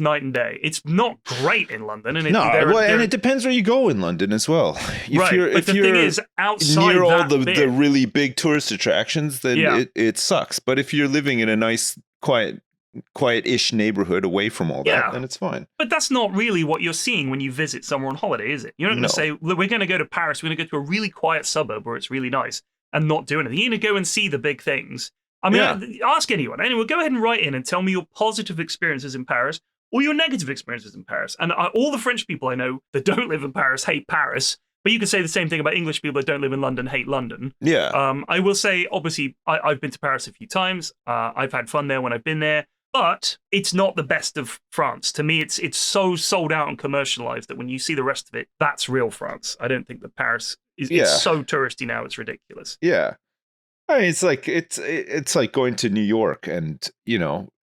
night and day. It's not great in London, and and it depends where you go in London as well. But the thing is, outside near all the really big tourist attractions, then it sucks. But if you're living in a nice, quiet-ish neighborhood away from all that, then it's fine. But that's not really what you're seeing when you visit somewhere on holiday, is it? You're not going to say, look, we're going to go to Paris. We're going to go to a really quiet suburb where it's really nice and not do anything. You're going to go and see the big things. I mean, ask anyone. Anyway, go ahead and write in and tell me your positive experiences in Paris or your negative experiences in Paris. And all the French people I know that don't live in Paris hate Paris. But you can say the same thing about English people that don't live in London hate London. Yeah. I will say, obviously, I've been to Paris a few times. I've had fun there when I've been there. But it's not the best of France. To me, it's so sold out and commercialized that when you see the rest of it, that's real France. I don't think that Paris is it's so touristy now. It's ridiculous. Yeah. I mean, it's like going to New York and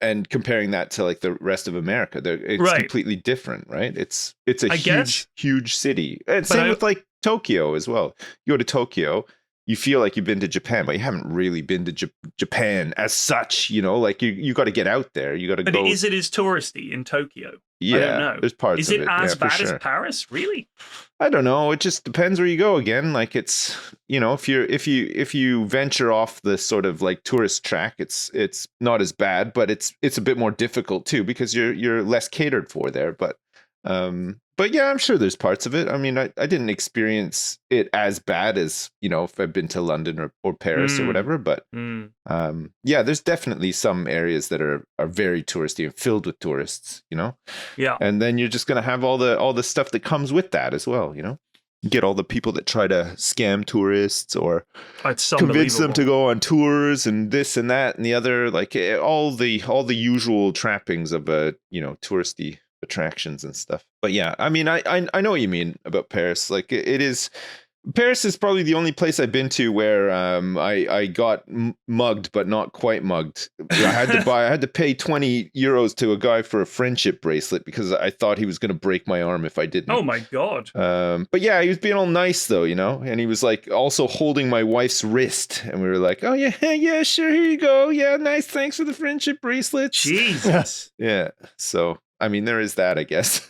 and comparing that to like the rest of America. It's completely different, right? It's a huge city, and same with like Tokyo as well. You go to Tokyo, you feel like you've been to Japan, but you haven't really been to Japan as such. Like you got to get out there. You got to go. But is it as touristy in Tokyo? Yeah, I don't know. There's parts is of it. Is it as bad as Paris? Really? I don't know. It just depends where you go. Again, like it's if you venture off the sort of like tourist track, it's not as bad, but it's a bit more difficult too because you're less catered for there. But yeah, I'm sure there's parts of it. I mean, I didn't experience it as bad as, if I've been to London or Paris or whatever. But yeah, there's definitely some areas that are very touristy and filled with tourists, Yeah. And then you're just going to have all the stuff that comes with that as well, You get all the people that try to scam tourists or convince them to go on tours and this and that and the other, like all the usual trappings of a, touristy attractions and stuff. But yeah, I mean, I know what you mean about Paris. Like Paris is probably the only place I've been to where I got mugged, but not quite mugged. I had to pay 20 euros to a guy for a friendship bracelet because I thought he was going to break my arm if I didn't. Oh my God. But yeah, he was being all nice though, and he was like also holding my wife's wrist. And we were like, oh yeah, sure, here you go. Yeah, nice. Thanks for the friendship bracelet. Jesus. Yeah. So, I mean, there is that, I guess.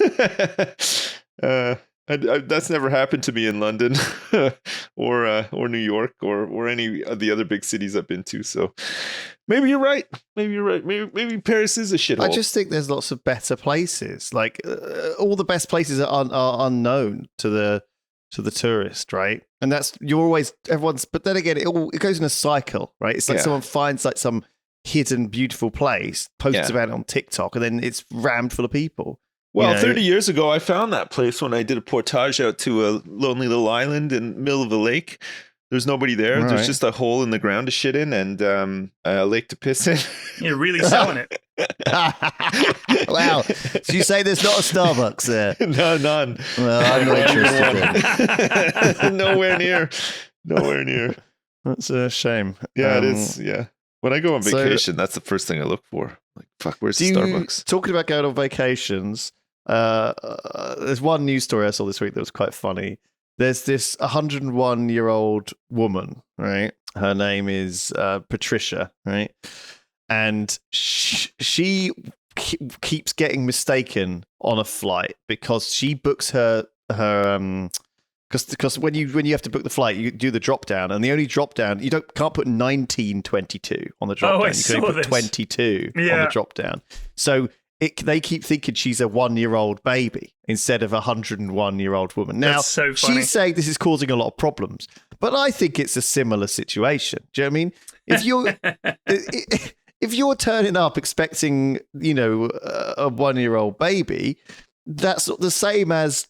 That's never happened to me in London or New York or any of the other big cities I've been to. So maybe you're right. Maybe Paris is a shithole. I just think there's lots of better places. Like all the best places are unknown to the tourist, right? And everyone's. But then again, it goes in a cycle, right? It's like someone finds like some hidden beautiful place, posts about it on TikTok, and then it's rammed full of people. Well, 30 years ago, I found that place when I did a portage out to a lonely little island in the middle of a lake. There's nobody there. Right. There's just a hole in the ground to shit in and a lake to piss in. You're really selling it. Wow. So you say there's not a Starbucks there? No, none. Well, I'm not interested. Nowhere near. That's a shame. Yeah, it is. Yeah. When I go on vacation, that's the first thing I look for. Like, fuck, where's the Starbucks? Talking about going on vacations, there's one news story I saw this week that was quite funny. There's this 101-year-old woman, right? Her name is Patricia, right? And she keeps getting mistaken on a flight because she books her because when you have to book the flight, you do the drop down, and the only drop down you can't put 1922 on the drop down. You can only put 22 on the drop down. So they keep thinking she's a 1-year-old baby instead of a 101-year-old woman. Now, that's so funny. She's saying this is causing a lot of problems, but I think it's a similar situation. Do you know what I mean? If you're turning up expecting, a 1-year-old baby, that's the same as,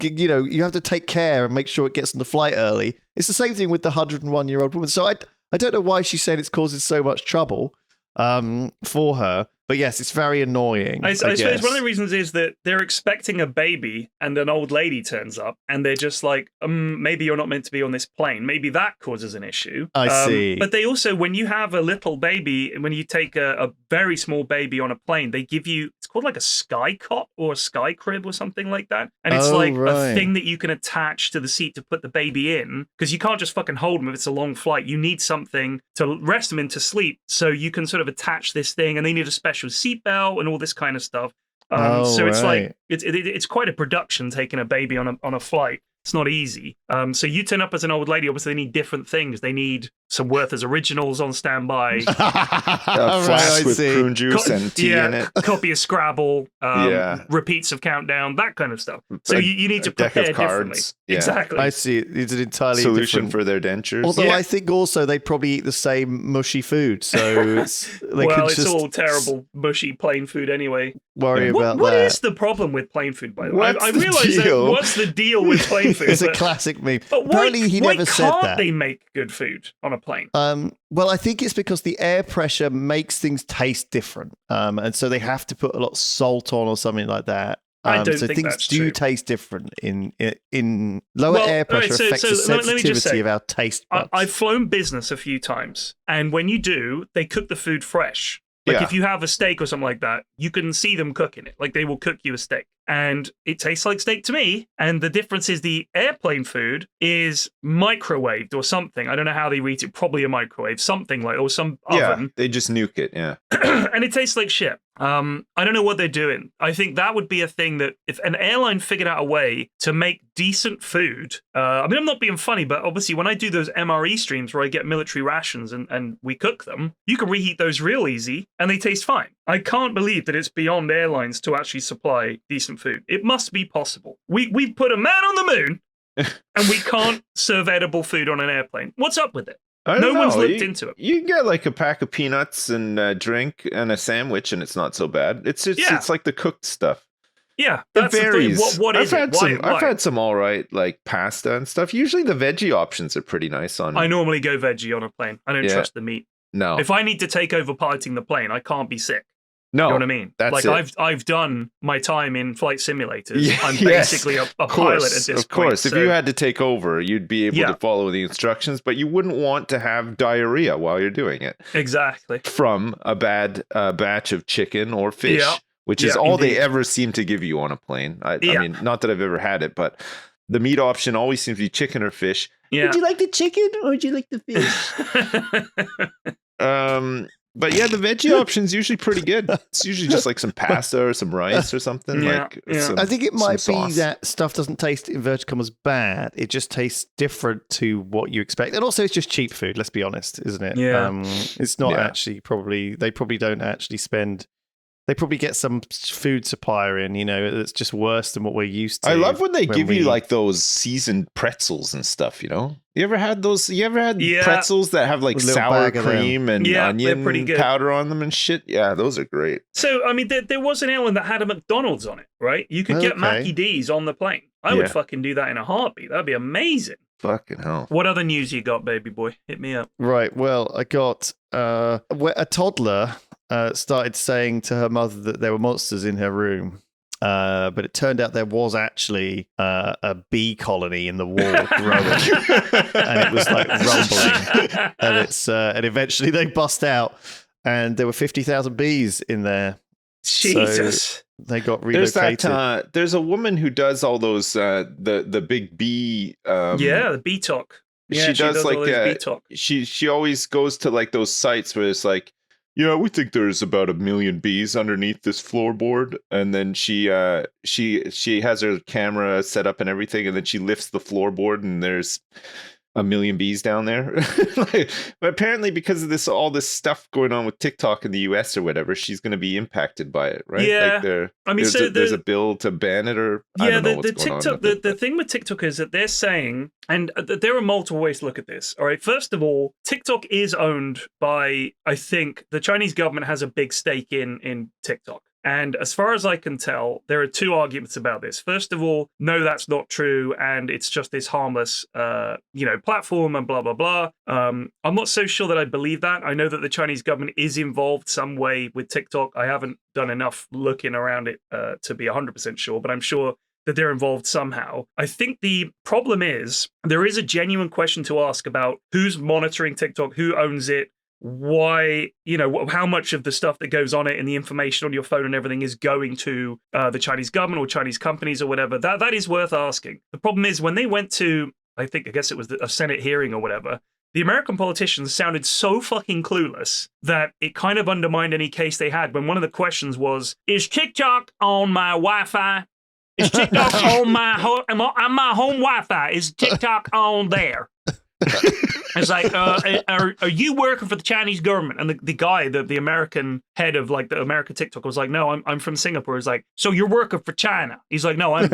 you have to take care and make sure it gets on the flight early. It's the same thing with the 101-year-old woman. So I don't know why she's saying it's causing so much trouble for her. But yes, it's very annoying. I suppose one of the reasons is that they're expecting a baby and an old lady turns up and they're just like, maybe you're not meant to be on this plane. Maybe that causes an issue. I see. But they also, when you have a little baby, when you take a very small baby on a plane, they give you, it's called like a sky cot or a sky crib or something like that. And it's a thing that you can attach to the seat to put the baby in, because you can't just fucking hold them if it's a long flight. You need something to rest them in to sleep. So you can sort of attach this thing, and they need a special seatbelt and all this kind of stuff. So it's like it's quite a production taking a baby on a flight. It's not easy. So you turn up as an old lady. Obviously, they need different things. They need some Werther's Originals on standby. Flask with prune juice and tea in it. Copy of Scrabble. Repeats of Countdown. That kind of stuff. So you need to prepare differently. Yeah. Exactly. I see. It's an entirely solution different for their dentures. Although I think also they probably eat the same mushy food. So it's all terrible, mushy plain food anyway. Worry about that. What is the problem with plain food, by the way? I realize that what's the deal with plain food? It's a classic meme. But apparently he never said that. Why can't they make good food on a plane? Well, I think it's because the air pressure makes things taste different. And so they have to put a lot of salt on or something like that. I don't so think things that's do true. taste different in lower air pressure affects the sensitivity of our taste buds. I've flown business a few times, and when you do, they cook the food fresh. Like if you have a steak or something like that, you can see them cooking it. Like they will cook you a steak. And it tastes like steak to me. And the difference is the airplane food is microwaved or something. I don't know how they eat it. Probably a microwave, something like, or some oven. They just nuke it, And it tastes like shit. I don't know what they're doing. I think that would be a thing that if an airline figured out a way to make decent food, I mean, I'm not being funny, but obviously when I do those MRE streams where I get military rations and we cook them, you can reheat those real easy and they taste fine. I can't believe that it's beyond airlines to actually supply decent food. It must be possible. We've put a man on the moon and we can't serve edible food on an airplane. What's up with it? No one's looked into it. You can get like a pack of peanuts and a drink and a sandwich, and it's not so bad. It's like the cooked stuff. Yeah, it varies. What is it? I've had some all right, like pasta and stuff. Usually the veggie options are pretty nice on. I normally go veggie on a plane. I don't trust the meat. No. If I need to take over piloting the plane, I can't be sick. No, you know what I mean? That's like it. I've done my time in flight simulators. Yeah, I'm basically a pilot at this point. Of course, if so. you had to take over, you'd be able to follow the instructions, but you wouldn't want to have diarrhea while you're doing it. Exactly. From a bad batch of chicken or fish, which is all they ever seem to give you on a plane. I mean, not that I've ever had it, but the meat option always seems to be chicken or fish. Yeah. Would you like the chicken or would you like the fish? But yeah, the veggie option's usually pretty good. It's usually just like some pasta or some rice or something. I think it might be that stuff doesn't taste, inverted commas, bad. It just tastes different to what you expect. And also it's just cheap food, let's be honest, isn't it? Yeah. It's not actually they probably don't actually spend... They probably get some food supplier in, that's just worse than what we're used to. I love when they give you like those seasoned pretzels and stuff, You ever had those? You ever had pretzels that have like sour cream and onion powder on them and shit? Yeah, those are great. So, I mean, there was an airline that had a McDonald's on it, right? You could get Mackie D's on the plane. I would fucking do that in a heartbeat. That'd be amazing. Fucking hell. What other news you got, baby boy? Hit me up. Right. Well, I got a toddler started saying to her mother that there were monsters in her room. But it turned out there was actually a bee colony in the wall growing, and it was like rumbling. And eventually they bust out, and there were 50,000 bees in there. Jesus. So they got relocated. There's a woman who does all those the big bee. The bee talk. Yeah, she does like bee talk. She always goes to like those sites where it's like, yeah, we think there's about 1 million bees underneath this floorboard, and then she has her camera set up and everything, and then she lifts the floorboard, and there's 1 million bees down there. But apparently, because of all this stuff going on with TikTok in the US or whatever, she's going to be impacted by it, right? Yeah, like there's a bill to ban it, or I don't know what's going on. The thing with TikTok is that they're saying, and there are multiple ways to look at this. All right, first of all, TikTok is owned by, I think, the Chinese government has a big stake in TikTok. And as far as I can tell, there are two arguments about this. First of all, no, that's not true, and it's just this harmless, platform and blah, blah, blah. I'm not so sure that I believe that. I know that the Chinese government is involved some way with TikTok. I haven't done enough looking around it to be 100% sure, but I'm sure that they're involved somehow. I think the problem is there is a genuine question to ask about who's monitoring TikTok, who owns it, why, how much of the stuff that goes on it and the information on your phone and everything is going to the Chinese government or Chinese companies or whatever. That is worth asking. The problem is when they went to, I guess it was a Senate hearing or whatever, the American politicians sounded so fucking clueless that it kind of undermined any case they had when one of the questions was, is TikTok on my Wi-Fi? Is TikTok on my home Wi-Fi? Is TikTok on there? It's like, are you working for the Chinese government? And the guy, the American head of like the American TikTok was like, no, I'm from Singapore. He's like, so you're working for China? He's like, no, I'm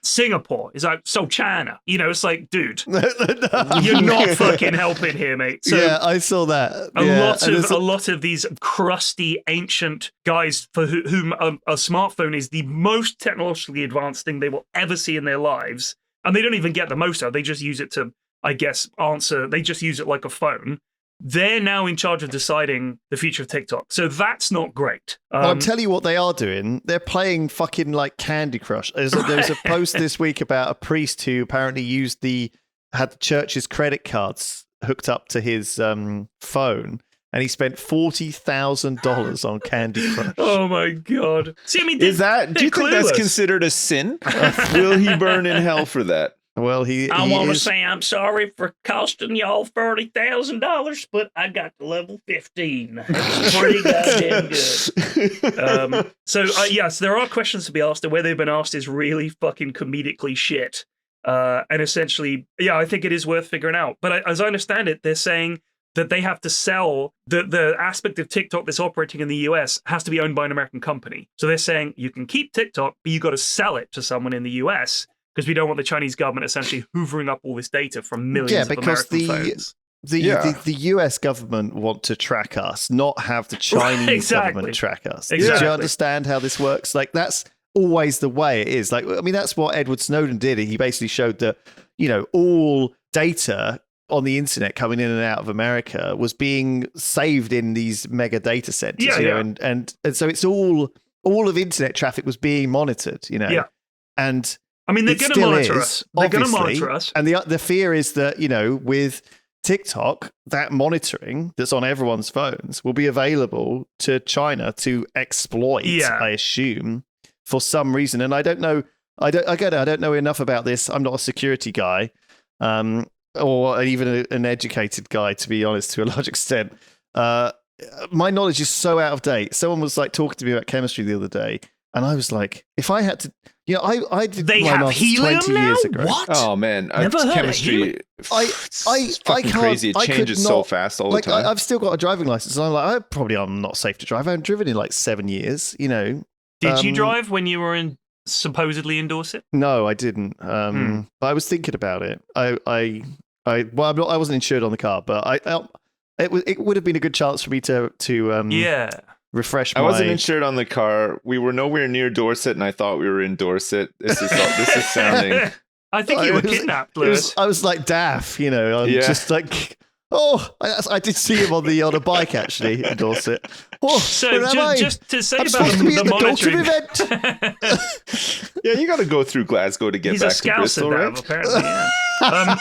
Singapore. He's like, so China? It's like, dude, you're not fucking helping here, mate. So yeah, I saw that. A lot of these crusty ancient guys for whom a smartphone is the most technologically advanced thing they will ever see in their lives, and they don't even get the most out. They just use it to, I guess, answer. They just use it like a phone. they're now in charge of deciding the future of TikTok. So that's not great. Well, I'm telling you what they are doing. They're playing fucking like Candy Crush. There was a post this week about a priest who apparently had the church's credit cards hooked up to his phone, and he spent $40,000 on Candy Crush. Oh my God. See, I mean, do you think that's considered a sin? Will he burn in hell for that? Well, I want to say I'm sorry for costing y'all $30,000, but I got to level 15. That's pretty goddamn good. So yes, there are questions to be asked, and where they've been asked is really fucking comedically shit. And essentially, yeah, I think it is worth figuring out. But as I understand it, they're saying that they have to sell the aspect of TikTok that's operating in the US has to be owned by an American company. So they're saying you can keep TikTok, but you got to sell it to someone in the US. Because we don't want the Chinese government essentially hoovering up all this data from millions of American phones. The US government want to track us, not have the Chinese government track us. Exactly. Do you understand how this works? Like, that's always the way it is. Like, I mean, that's what Edward Snowden did. He basically showed that, all data on the internet coming in and out of America was being saved in these mega data centers. And so it's all of internet traffic was being monitored. And I mean, they're going to monitor us. They're going to monitor us. And the fear is that, with TikTok, that monitoring that's on everyone's phones will be available to China to exploit, I assume, for some reason. And I don't know. I don't know enough about this. I'm not a security guy or even an educated guy, to be honest, to a large extent. My knowledge is so out of date. Someone was like talking to me about chemistry the other day. And I was like, if I had to, I did my master's 20 years ago. What? Oh man, chemistry. It's fucking crazy. It changes so fast all the time. I've still got a driving license, and I'm like, I'm not safe to drive. I haven't driven in like 7 years. Did you drive when you were supposedly in Dorset? No, I didn't. But I was thinking about it. I wasn't insured on the car, but it would have been a good chance for me to refresh my... I wasn't insured on the car. We were nowhere near Dorset, and I thought we were in Dorset. This is sounding... I think you were kidnapped, Lewis. I was like daft, just like... I did see him on a bike, actually, in Dorset. So just to say about the monitoring... event. Yeah, you got to go through Glasgow to get back to Bristol, right? Apparently, yeah.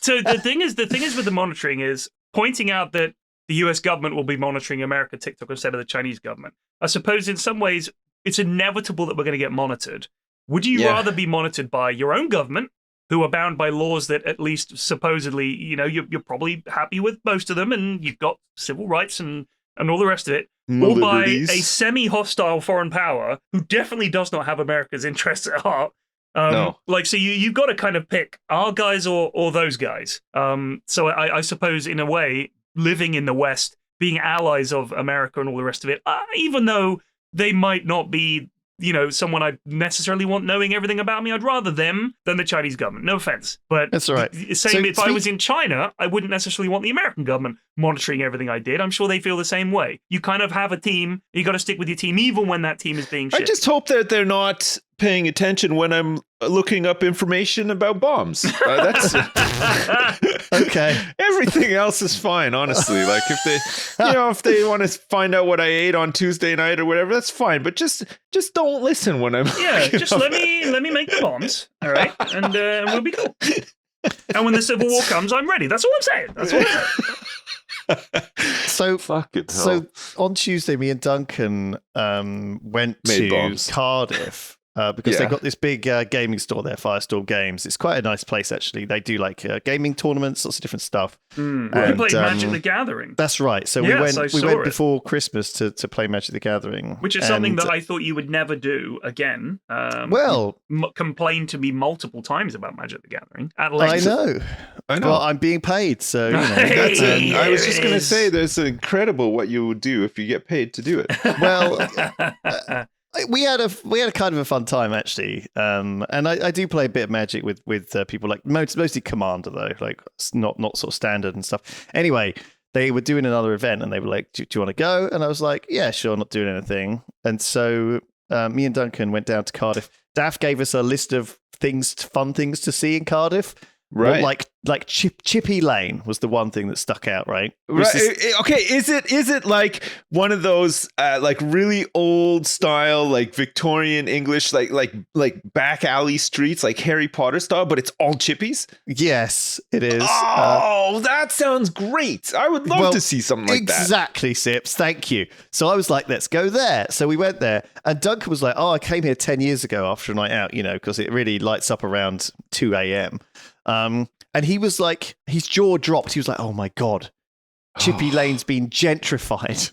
So the thing is with the monitoring is pointing out that the US government will be monitoring America TikTok instead of the Chinese government. I suppose in some ways it's inevitable that we're going to get monitored. Would you rather be monitored by your own government, who are bound by laws that at least supposedly, you're probably happy with most of them, and you've got civil rights and all the rest of it, or by a semi-hostile foreign power who definitely does not have America's interests at heart? No. So you've got to kind of pick our guys or those guys. So I suppose in a way, living in the West, being allies of America and all the rest of it, even though they might not be, someone I necessarily want knowing everything about me, I'd rather them than the Chinese government. No offense. But that's all right. If I was in China, I wouldn't necessarily want the American government monitoring everything I did. I'm sure they feel the same way. You kind of have a team. You got to stick with your team, even when that team is being shit. I just hope that they're not paying attention when I'm looking up information about bombs. That's okay. Everything else is fine, honestly. Like if they want to find out what I ate on Tuesday night or whatever, that's fine. But just don't listen when I'm just let me make the bombs, all right, and we'll be cool. And when the Civil War comes, I'm ready. That's all I'm saying. That's all I'm saying. So on Tuesday, me and Duncan went to Cardiff. Because they've got this big gaming store there, Firestorm Games. It's quite a nice place, actually. They do gaming tournaments, lots of different stuff. We played Magic the Gathering. That's right. So we went before Christmas to play Magic the Gathering. Which is something that I thought you would never do again. Complain to me multiple times about Magic the Gathering. At length. I know. Well, I'm being paid, so I was just going to say, there's incredible what you would do if you get paid to do it. Well... We had a kind of a fun time, actually, and I do play a bit of Magic with people, like mostly Commander, though, like not sort of standard and stuff. Anyway, they were doing another event and they were like, do you want to go? And I was like, yeah, sure, not doing anything. And so me and Duncan went down to Cardiff. Daff gave us a list of fun things to see in Cardiff. Right. Like Chippy Lane was the one thing that stuck out, right? Right. Okay, is it like one of those like really old style, like Victorian English, like back alley streets, like Harry Potter style, but it's all chippies? Yes, it is. Oh, that sounds great. I would love to see something like that. Exactly, Sips. Thank you. So I was like, let's go there. So we went there, and Duncan was like, I came here 10 years ago after a night out, because it really lights up around 2 a.m. And he was like, his jaw dropped. He was like, oh my God, Chippy Lane's been gentrified.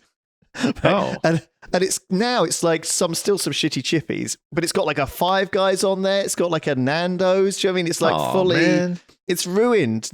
And it's like still some shitty chippies, but it's got like a Five Guys on there. It's got like a Nando's. Do you know what I mean? It's like fully, it's ruined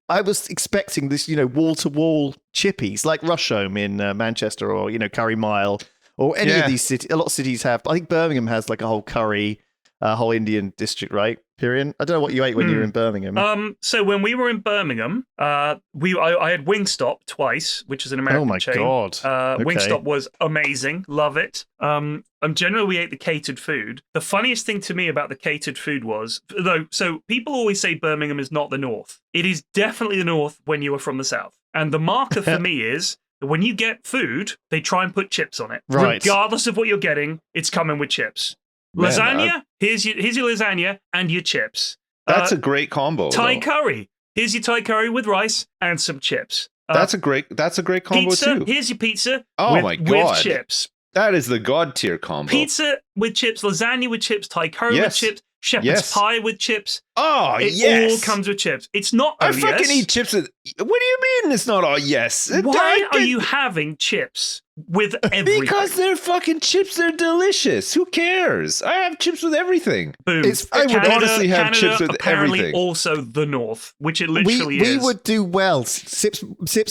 I was expecting this, wall to wall chippies like Rusholme in Manchester or, Curry Mile or any of these cities. A lot of cities have, I think Birmingham has like a whole curry, whole Indian district, right? Pyrian? I don't know what you ate when you were in Birmingham. So when we were in Birmingham, I had Wingstop twice, which is an American chain. Oh my God. Okay. Wingstop was amazing. Love it. And generally we ate the catered food. The funniest thing to me about the catered food was, so people always say Birmingham is not the north. It is definitely the north when you are from the south. And the marker for me is that when you get food, they try and put chips on it. Right. Regardless of what you're getting, it's coming with chips. Lasagna, here's your lasagna and your chips. That's a great combo. Thai curry. Here's your Thai curry with rice and some chips. That's a great combo pizza, too. Here's your pizza with chips. That is the god tier combo. Pizza with chips, lasagna with chips, Thai curry with chips, shepherd's pie with chips. Oh, it all comes with chips. It's not I fucking eat chips with... What do you mean it's not all yes? Why are you having chips with everything? Because they're fucking chips. They're delicious. Who cares? I have chips with everything. Boom. I would honestly have chips with apparently everything. Also the North, which it literally is. We would do well. Sips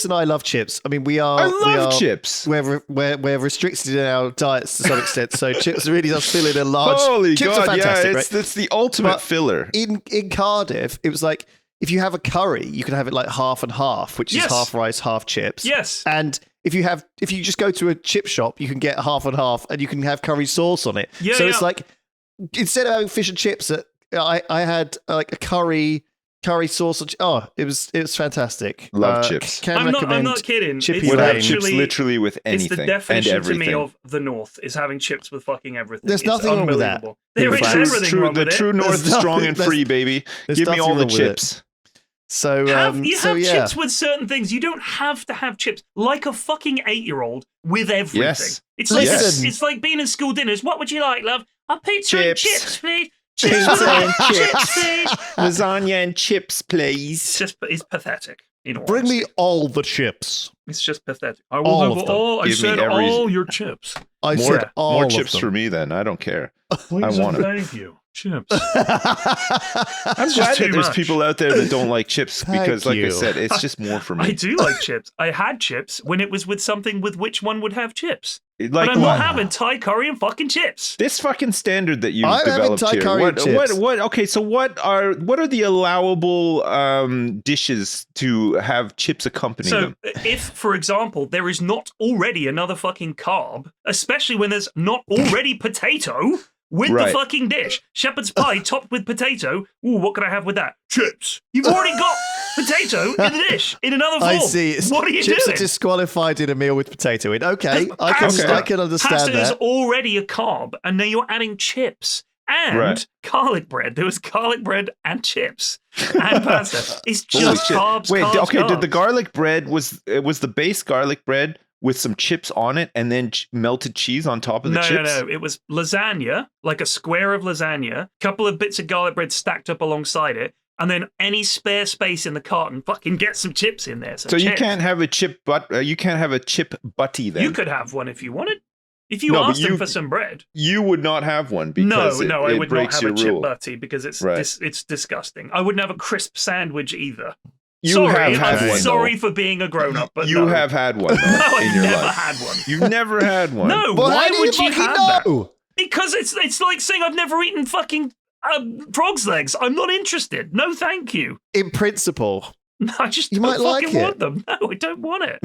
and I love chips. I mean, I love chips. We're restricted in our diets to some extent, so chips really does fill in a large... Holy chips God, are fantastic, right? It's the ultimate filler. In Cardiff, it was like, if you have a curry, you can have it like half and half, which is half rice, half chips. Yes. And if you just go to a chip shop, you can get half and half, and you can have curry sauce on it. Yeah, so it's like, instead of having fish and chips, I had like a curry sauce. It was fantastic. Love chips. I'm not kidding. Chippy would have Lane. chips literally with anything. It's the definition and everything. to me of the North is having chips with fucking everything. There's nothing wrong with that. There is everything wrong with it. The true North is strong and free, baby. Give me all the chips. So you have chips with certain things. You don't have to have chips like a fucking 8-year-old with everything. Yes. It's like being in school dinners. What would you like, love? A pizza and chips, please. Pizza and chips, please. Lasagna and chips, please. It's pathetic. Bring me all the chips. It's just pathetic. I will have all. I said all your chips. I said all more of chips them. for me. Then I don't care. Please I want it. Thank you. Chips. I'm glad that there's people out there that don't like chips because, like I said, it's just more for me. I do like chips. I had chips when it was with something with which one would have chips. Like but I'm not having Thai curry and fucking chips. This fucking standard that you've I'm developed Thai here. Curry and chips. Okay, so what are the allowable dishes to have chips accompany them? So if, for example, there is not already another fucking carb, especially when there's not already potato with the fucking dish, shepherd's pie topped with potato. Ooh, what can I have with that? Chips. You've already got potato in the dish in another form. I see. What are you chips doing? Chips are disqualified in a meal with potato in. Okay, I can understand Pasta that. is already a carb, and now you're adding chips and garlic bread. There was garlic bread and chips and pasta. It's just carbs. Wait, carbs, okay. carbs. Did the garlic bread was the base garlic bread with some chips on it and then melted cheese on top of the chips? No. It was lasagna, like a square of lasagna, a couple of bits of garlic bread stacked up alongside it, and then any spare space in the carton, fucking get some chips in there. So you can't have a chip you can't have a chip butty then. You could have one if you wanted. If you asked them for some bread. You would not have one because I would not have a chip rule. Butty because it's disgusting. I wouldn't have a crisp sandwich either. I'm sorry for being a grown-up, but you have had one though, in your life. I've never had one. You've never had one. No, well, why would you have that? Know? Because it's like saying I've never eaten fucking frog's legs. I'm not interested. No, thank you. In principle, No, I just You don't might like fucking it. want them. No, I don't want it.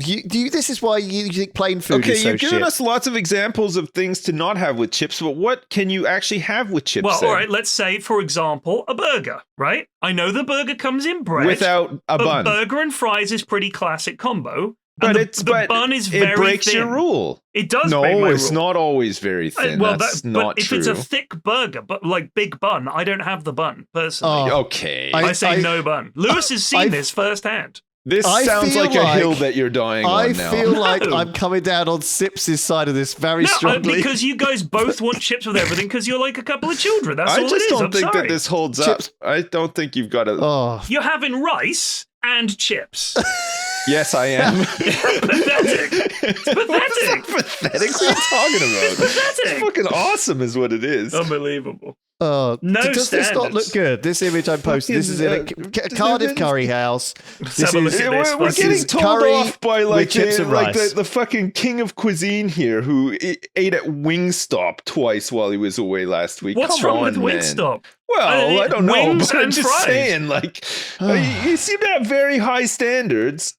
This is why you think plain food Okay, is so you've given shit. us lots of examples of things to not have with chips, but what can you actually have with chips? Well, then? all right, let's say, for example, a burger, right? I know the burger comes in bread. Without a but bun. burger and fries is pretty classic combo. But And the bun is very it breaks thin. your rule. It does No, break my it's rule. not always very thin. That's not but if true. it's a thick burger, but like big bun, I don't have the bun, personally. Okay. I say no bun. Lewis has seen this firsthand. This sounds like a hill that you're dying on now. I feel like I'm coming down on Sips' side of this very strongly. Because you guys both want chips with everything because you're like a couple of children. That's all it is. I just don't I'm think sorry. that this holds up. I don't think you've got to... Oh. You're having rice and chips. Yes, I am. Pathetic. It's pathetic. Pathetic? What are you talking about? It's pathetic. It's fucking awesome is what it is. Unbelievable. No standards. Does this not look good? This image I posted. This is in a Cardiff curry house. Let's have a look at this. We're getting told off by like chips and rice. the fucking king of cuisine here who ate at Wingstop twice while he was away last week. What's Come wrong on, with man. Wingstop? Well, I don't know, wings but I'm and just fries. saying, like, you seem to have very high standards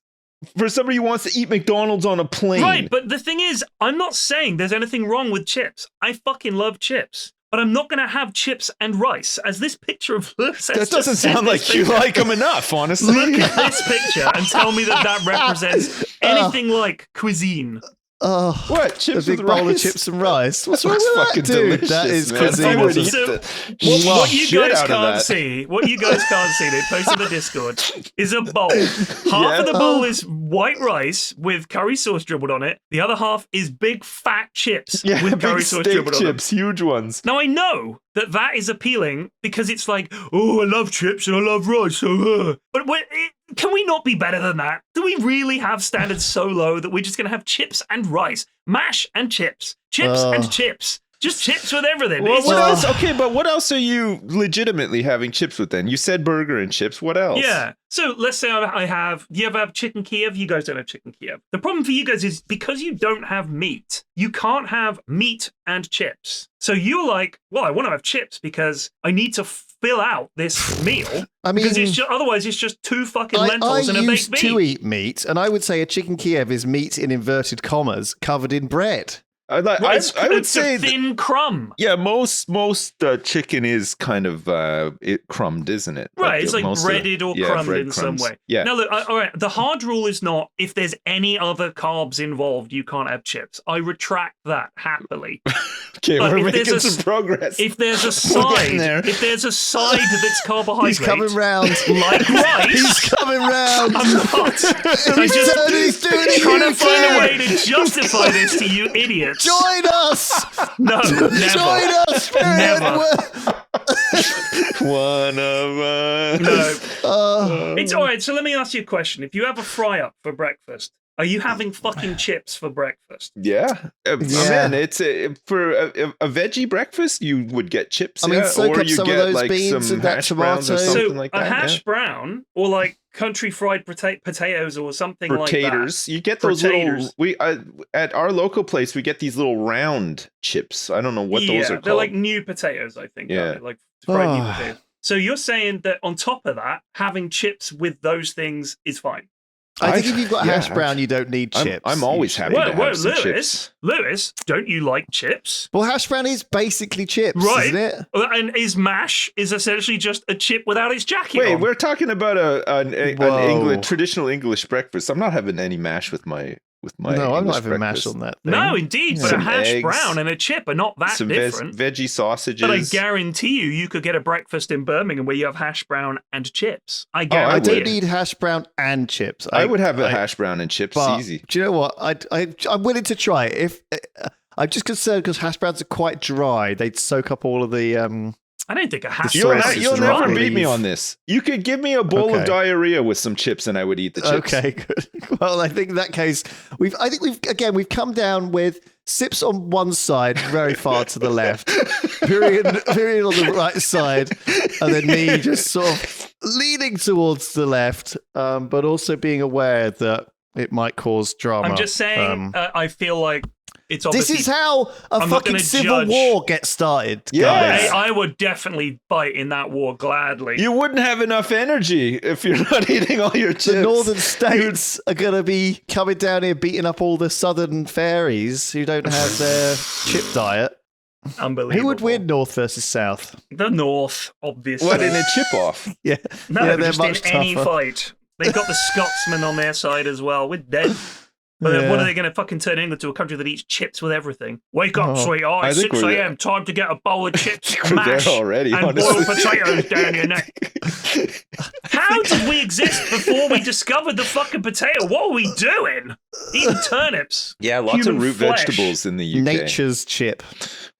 for somebody who wants to eat McDonald's on a plane. Right, but the thing is, I'm not saying there's anything wrong with chips. I fucking love chips. But I'm not going to have chips and rice, as this picture of Lewis. That doesn't sound like you like them enough, honestly. Look at this picture and tell me that represents anything like cuisine. What? Chips a big with bowl rice? of chips and rice. What's That wrong looks with fucking that, dude? delicious, That is man. cuisine. I would isn't eat it? What you shit guys out of can't that. see, they posted the Discord, is a bowl. Half of the bowl is white rice with curry sauce dribbled on it. The other half is big fat chips with curry big sauce steak dribbled on them. chips, huge ones. Now I know that is appealing because it's like, oh, I love chips and I love rice. But can we not be better than that? Do we really have standards so low that we're just going to have chips and rice, mash and chips, and chips? Just chips with everything. Well, what else? Okay, but what else are you legitimately having chips with then? You said burger and chips. What else? Yeah. So let's say I have, do you ever have chicken Kiev? You guys don't have chicken Kiev. The problem for you guys is because you don't have meat, you can't have meat and chips. So you're like, well, I want to have chips because I need to fill out this meal. I mean, because otherwise it's just two fucking lentils and a baked I used bean. to eat meat, and I would say a chicken Kiev is meat in inverted commas covered in bread. I would say a thin crumb. Yeah, most chicken is kind of crumbed, isn't it? Right, it's like breaded or crumbed in some way. Yeah. Now look, all right. The hard rule is not if there's any other carbs involved, you can't have chips. I retract that happily. Okay, but we're making some progress. If there's a side, that's carbohydrate, He's coming round. Like rice. He's coming round. I'm not. I'm just trying to find a way to justify this to you idiots. Join us! No, never. Join us! Never. One of us. No. It's all right. So let me ask you a question. If you have a fry up for breakfast, are you having fucking chips for breakfast? Yeah. Man, it's for a veggie breakfast, you would get chips. I mean, soak or up you some get of those like beans some and that hash browns or tomato. something So like a that. hash brown or like country fried potatoes or something like Fritaters. that. You get those little. At our local place, we get these little round chips. I don't know what those are called. They're like new potatoes, I think. Yeah. Like fried new potatoes. So you're saying that on top of that, having chips with those things is fine. I think if you've got hash brown, you don't need chips. I'm always happy to have some chips. Lewis, don't you like chips? Well, hash brown is basically chips, right? Isn't it? And mash is essentially just a chip without its jacket Wait, on. we're talking about an traditional English breakfast. I'm not having any mash with my. No, I'm not having breakfast. mash on that thing. No, indeed, but Some a hash eggs, brown and a chip are not that some different. Veggie sausages. But I guarantee you could get a breakfast in Birmingham where you have hash brown and chips. I guarantee I don't need hash brown and chips. I would have a hash brown and chips, easy. Do you know what? I'm willing to try it. If I'm just concerned because hash browns are quite dry, they'd soak up all of the. I don't think a hash brown is You'll dry. never beat me on this. You could give me a bowl of diarrhea with some chips, and I would eat the chips. Okay, good. Well, I think in that case, we've come down with Sips on one side, very far to the left, Pyrian on the right side, and then me just sort of leaning towards the left, but also being aware that it might cause drama. I'm just saying, I feel like it's obviously... This is how a fucking civil war gets started, guys. I would definitely fight in that war gladly. You wouldn't have enough energy if you're not eating all your chips. The northern states are going to be coming down here beating up all the southern fairies who don't have their chip diet. Unbelievable. Who would win, North versus South? The North, obviously. What, in a chip-off? Yeah. No, yeah, they're just much in any fight. They've got the Scotsmen on their side as well. We're dead. But what are they going to fucking turn England to, a country that eats chips with everything? Wake up, sweetheart. It's 6 a.m. Time to get a bowl of chips, mash, already, and boiled potatoes down your neck. How did we exist before we discovered the fucking potato? What were we doing? Eating turnips. Yeah, lots of root vegetables in the UK. Nature's chip.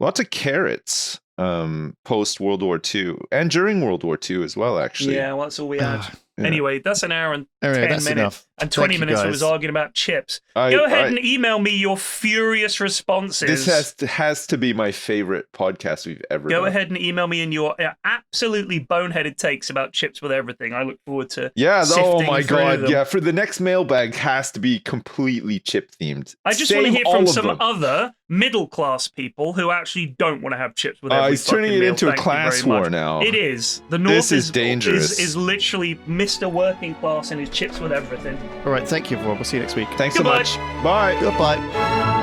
Lots of carrots post World War II and during World War II as well, actually. Yeah, well, that's all we had. Yeah. Anyway, that's an hour and 10 minutes. Enough. And 20 minutes of us arguing about chips. Go ahead and email me your furious responses. This has to be my favorite podcast we've ever done. Go ahead and email me in your absolutely boneheaded takes about chips with everything. I look forward to oh my god, them. yeah. For the next mailbag has to be completely chip themed. I just want to hear from some other middle-class people who actually don't want to have chips with every he's turning it into a class war now. It is. The North is dangerous. Is literally Mr. Working Class and his chips with everything. All right, thank you, everyone. We'll see you next week. Thanks so much. Bye. Goodbye.